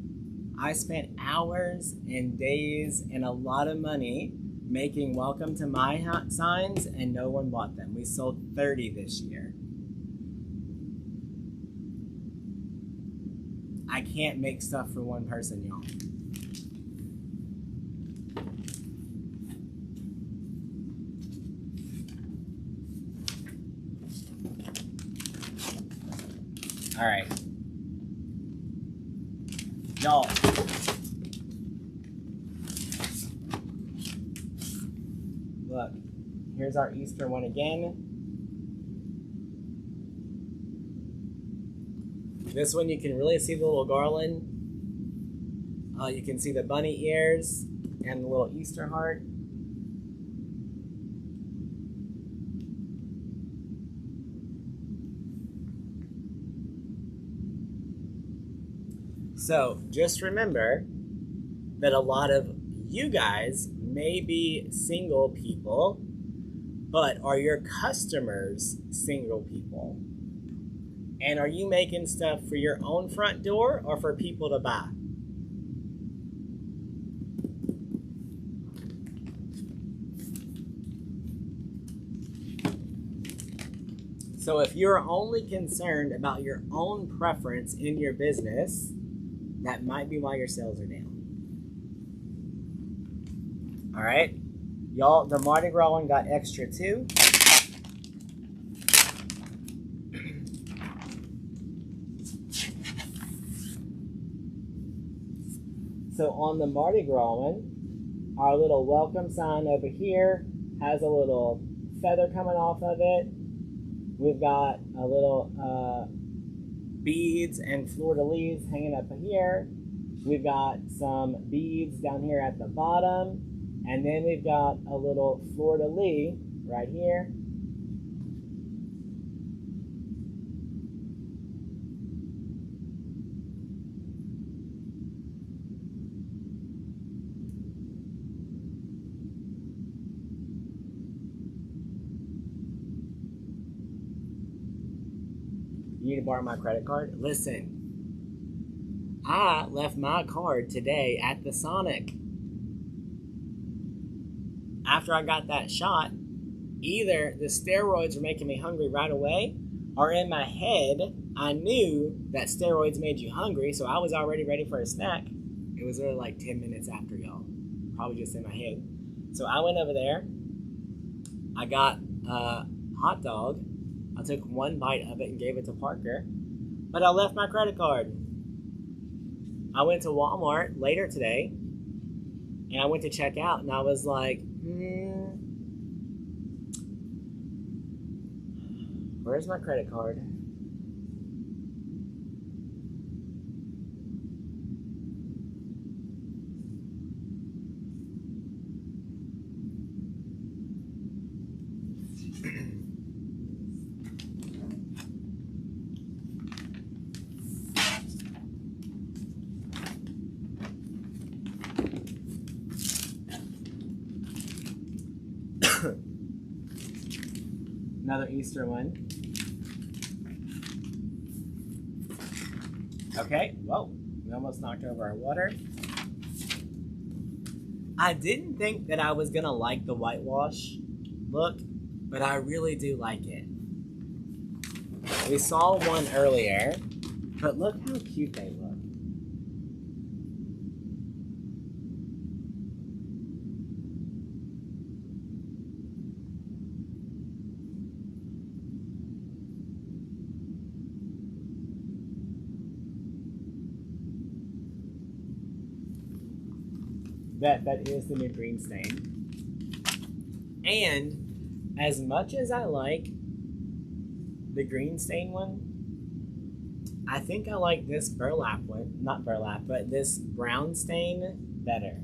I spent hours and days and a lot of money making welcome to my signs, and no one bought them. We sold 30 this year. I can't make stuff for one person, y'all. All right. Y'all. Look, here's our Easter one again. This one you can really see the little garland. You can see the bunny ears and the little Easter heart. So just remember that a lot of you guys may be single people, but are your customers single people? And are you making stuff for your own front door or for people to buy? So if you're only concerned about your own preference in your business, that might be why your sales are down. All right, y'all, the Mardi Gras one got extra too. So on the Mardi Gras one, our little welcome sign over here has a little feather coming off of it. We've got a little beads and fleur-de-lis hanging up here. We've got some beads down here at the bottom. And then we've got a little fleur-de-lis right here. You need to borrow my credit card? Listen, I left my card today at the Sonic. After I got that shot, either the steroids were making me hungry right away, or in my head, I knew that steroids made you hungry, so I was already ready for a snack. It was really like 10 minutes after, y'all. Probably just in my head. So I went over there. I got a hot dog. I took one bite of it and gave it to Parker, but I left my credit card. I went to Walmart later today, and I went to check out, and I was like, where's my credit card? Another Easter one. Okay, well, we almost knocked over our water. I didn't think that I was gonna like the whitewash look, but I really do like it. We saw one earlier, but look how cute they look. That is the new green stain. And as much as I like the green stain one, I think I like this burlap one, not burlap, but this brown stain better.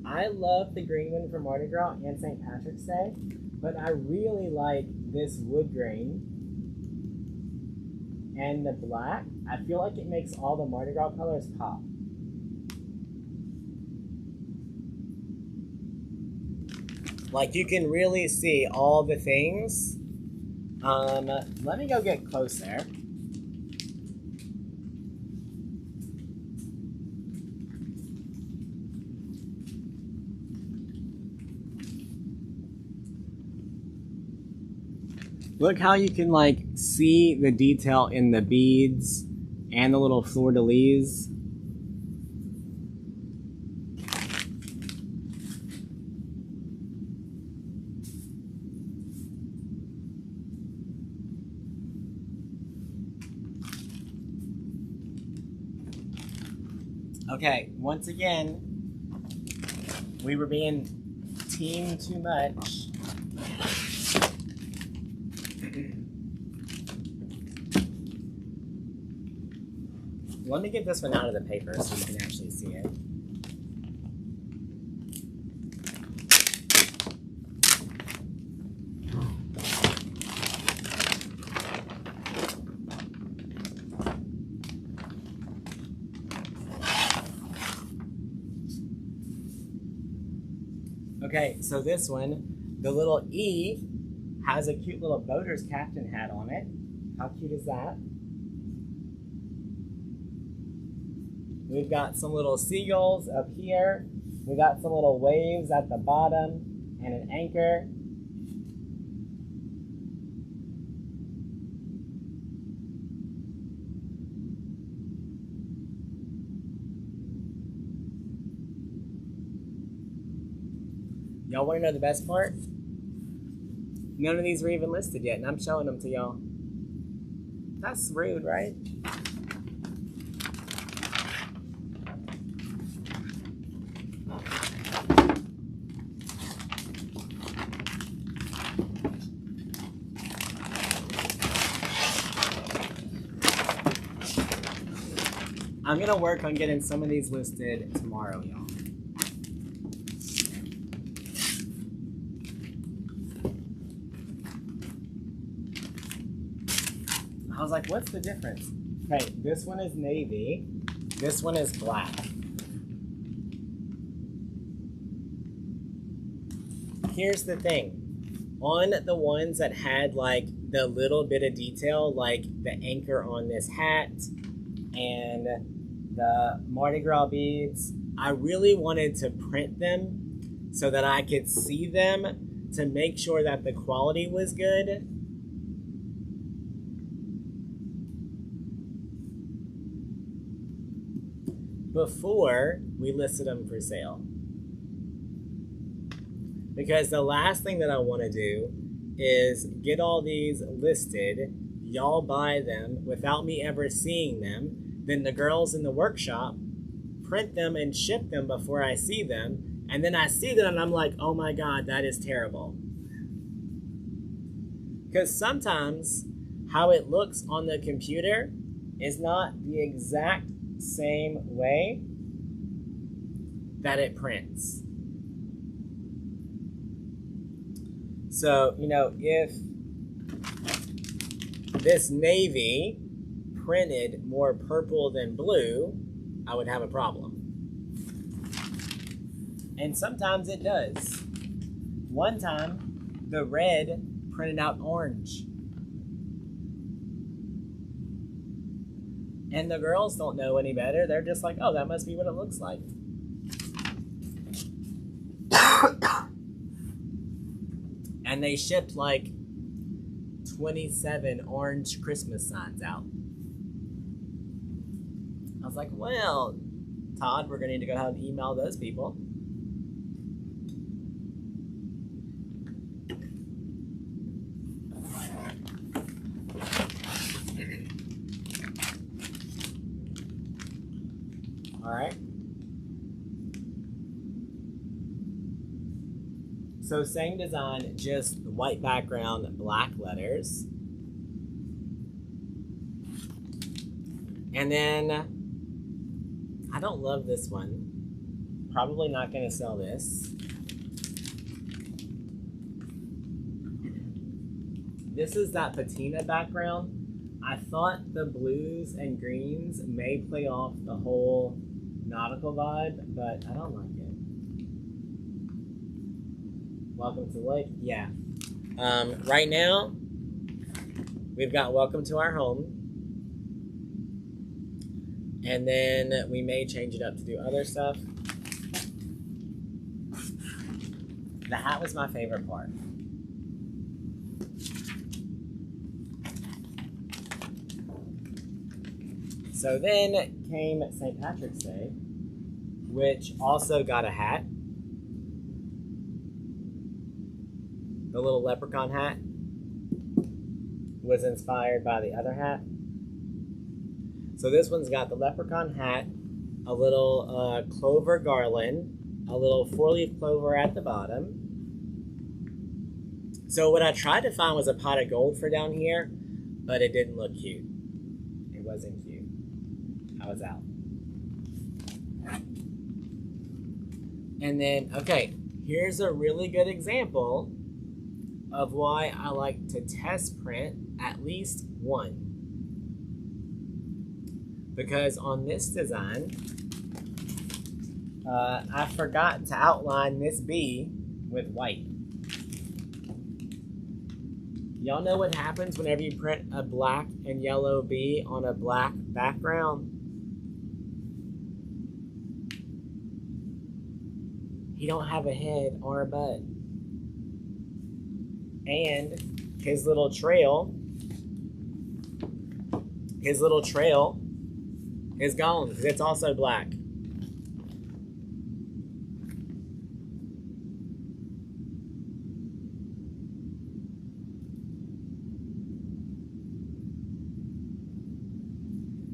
I love the green one for Mardi Gras and St. Patrick's Day, but I really like this wood grain and the black. I feel like it makes all the Mardi Gras colors pop. Like you can really see all the things. Let me go get closer. Look how you can like see the detail in the beads and the little fleur-de-lis. Okay, once again, we were being teamed too much. Let me get this one out of the paper so you can actually see it. Okay, so this one, the little E has a cute little boater's captain hat on it. How cute is that? We've got some little seagulls up here. We got some little waves at the bottom and an anchor. Y'all want to know the best part? None of these were even listed yet, and I'm showing them to y'all. That's rude, right? I'm gonna work on getting some of these listed tomorrow, y'all. I was like, what's the difference? Okay, this one is navy. This one is black. Here's the thing. On the ones that had like the little bit of detail, like the anchor on this hat and the Mardi Gras beads, I really wanted to print them so that I could see them to make sure that the quality was good. Before we listed them for sale. Because the last thing that I want to do is get all these listed, y'all buy them without me ever seeing them, then the girls in the workshop print them and ship them before I see them, and then I see them and I'm like, oh my god, that is terrible. Because sometimes how it looks on the computer is not the exact same way that it prints. So, you know, if this navy printed more purple than blue, I would have a problem. And sometimes it does. One time, the red printed out orange. And the girls don't know any better. They're just like, oh, that must be what it looks like. And they shipped like 27 orange Christmas signs out. I was like, well, Todd, we're going to need to go ahead and email those people. All right. So same design, just white background, black letters. And then, I don't love this one. Probably not going to sell this. This is that patina background. I thought the blues and greens may play off the whole nautical vibe, but I don't like it. Welcome to the lake. Yeah. Right now, we've got welcome to our home. And then we may change it up to do other stuff. The hat was my favorite part. So then came St. Patrick's Day, which also got a hat. The little leprechaun hat was inspired by the other hat. So this one's got the leprechaun hat, a little clover garland, a little 4-leaf clover at the bottom. So what I tried to find was a pot of gold for down here, but it didn't look cute. It wasn't cute. I was out. And then, okay, here's a really good example of why I like to test print at least one. Because on this design, I forgot to outline this bee with white. Y'all know what happens whenever you print a black and yellow bee on a black background? He don't have a head or a butt. And his little trail is gone because it's also black.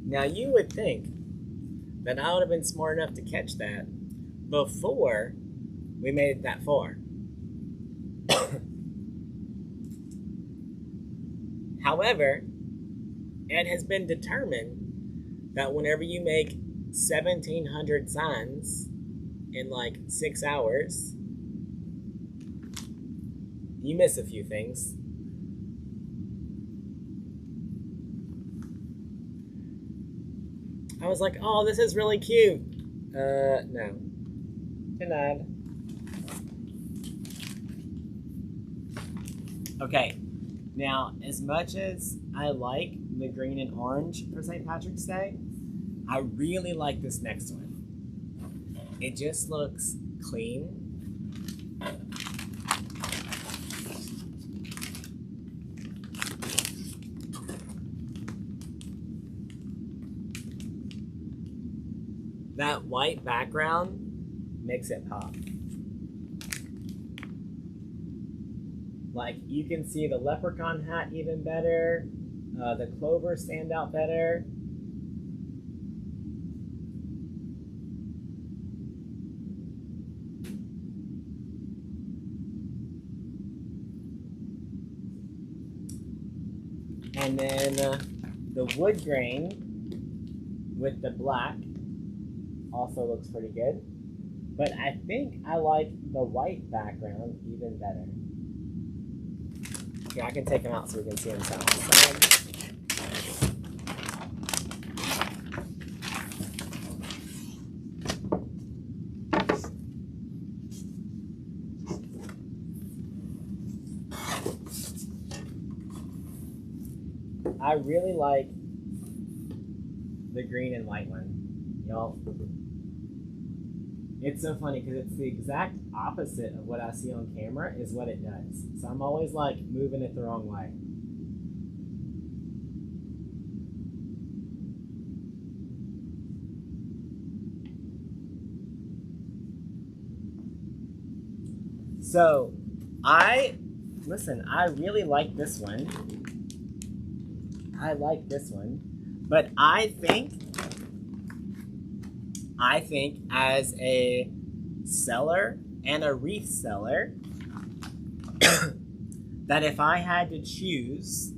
Now you would think that I would have been smart enough to catch that before we made it that far. However, it has been determined that whenever you make 1,700 signs in like 6 hours, you miss a few things. I was like, oh, this is really cute. No. Denied. Okay. Now, as much as I like the green and orange for St. Patrick's Day, I really like this next one. It just looks clean. That white background makes it pop. Like, you can see the leprechaun hat even better. The clover stand out better. And then the wood grain with the black also looks pretty good. But I think I like the white background even better. Yeah, I can take them out so we can see them side by side. I really like the green and white one, y'all. It's so funny because it's the exact opposite of what I see on camera is what it does. So I'm always like moving it the wrong way. So I really like this one. I like this one, but I think as a seller and a wreath seller, that if I had to choose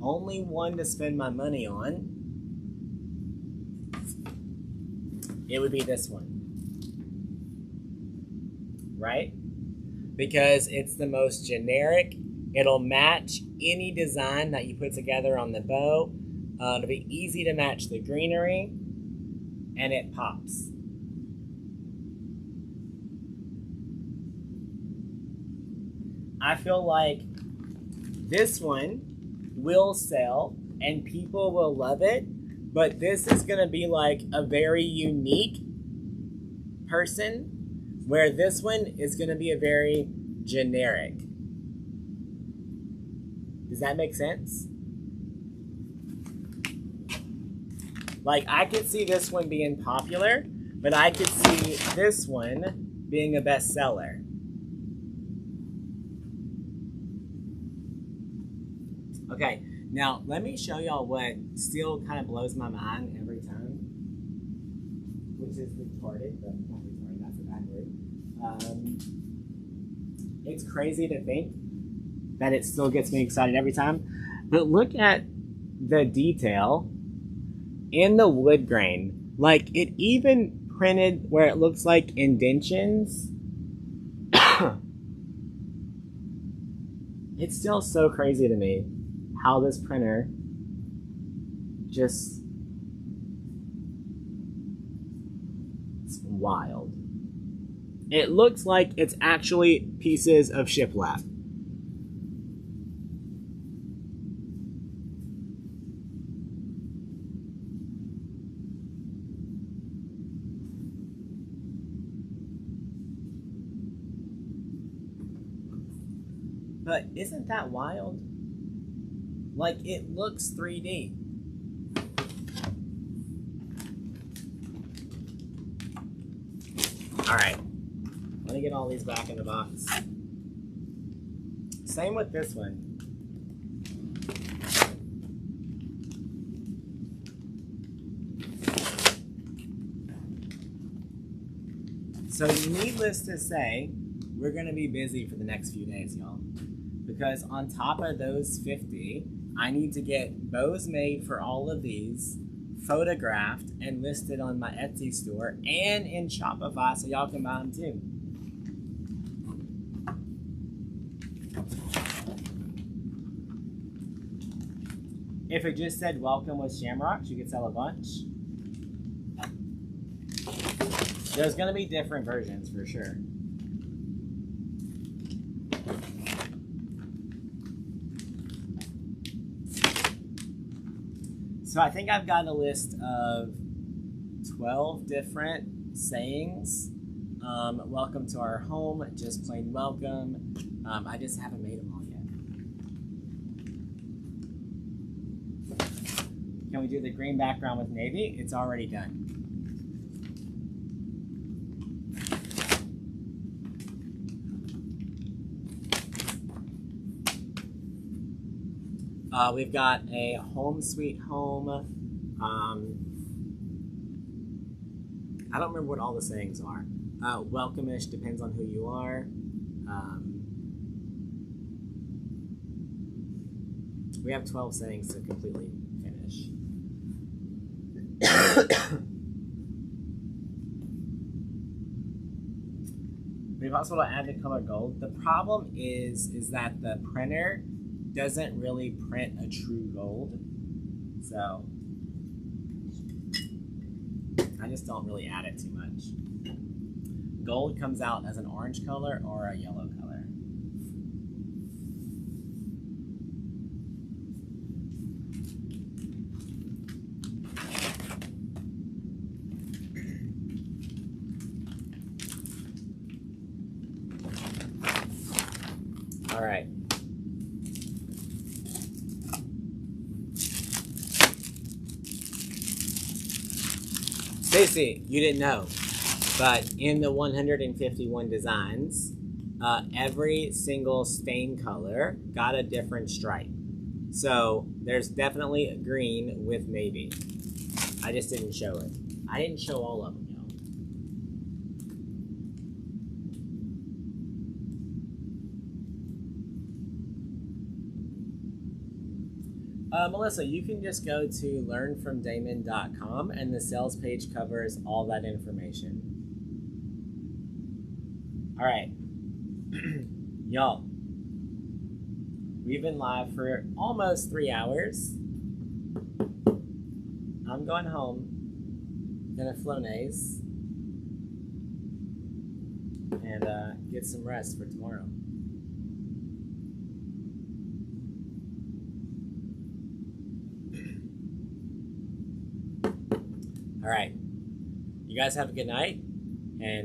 only one to spend my money on, it would be this one, right? Because it's the most generic. It'll match any design that you put together on the bow. It'll be easy to match the greenery, and it pops. I feel like this one will sell and people will love it, but this is gonna be like a very unique person, where this one is gonna be a very generic. Does that make sense? Like, I could see this one being popular, but I could see this one being a bestseller. Okay, now let me show y'all what still kind of blows my mind every time, which is retarded, but not retarded, that's a bad word. It's crazy to think that it still gets me excited every time, but look at the detail in the wood grain. Like, it even printed where it looks like indentions. It's still so crazy to me how this printer just, it's wild. It looks like it's actually pieces of shiplap. But isn't that wild? Like, it looks 3D. All right, let me get all these back in the box. Same with this one. So needless to say, we're gonna be busy for the next few days, y'all. Because on top of those 50, I need to get bows made for all of these, photographed and listed on my Etsy store and in Shopify so y'all can buy them too. If it just said welcome with shamrocks, you could sell a bunch. There's gonna be different versions for sure. So I think I've got a list of 12 different sayings. Welcome to our home, just plain welcome. I just haven't made them all yet. Can we do the green background with navy? It's already done. We've got a home sweet home. I don't remember what all the sayings are. Welcome-ish depends on who you are. We have 12 sayings to completely finish. We've also got to add the color gold. The problem is that the printer doesn't really print a true gold, so I just don't really add it too much. Gold comes out as an orange color or a yellow color. All right. Stacy, you didn't know, but in the 151 designs, every single stain color got a different stripe. So there's definitely a green with navy. I just didn't show it. I didn't show all of them, y'all. Melissa, you can just go to learnfromdamon.com and the sales page covers all that information. All right, y'all. We've been live for almost 3 hours. I'm going home. Gonna Flonase and get some rest for tomorrow. All right, you guys have a good night, and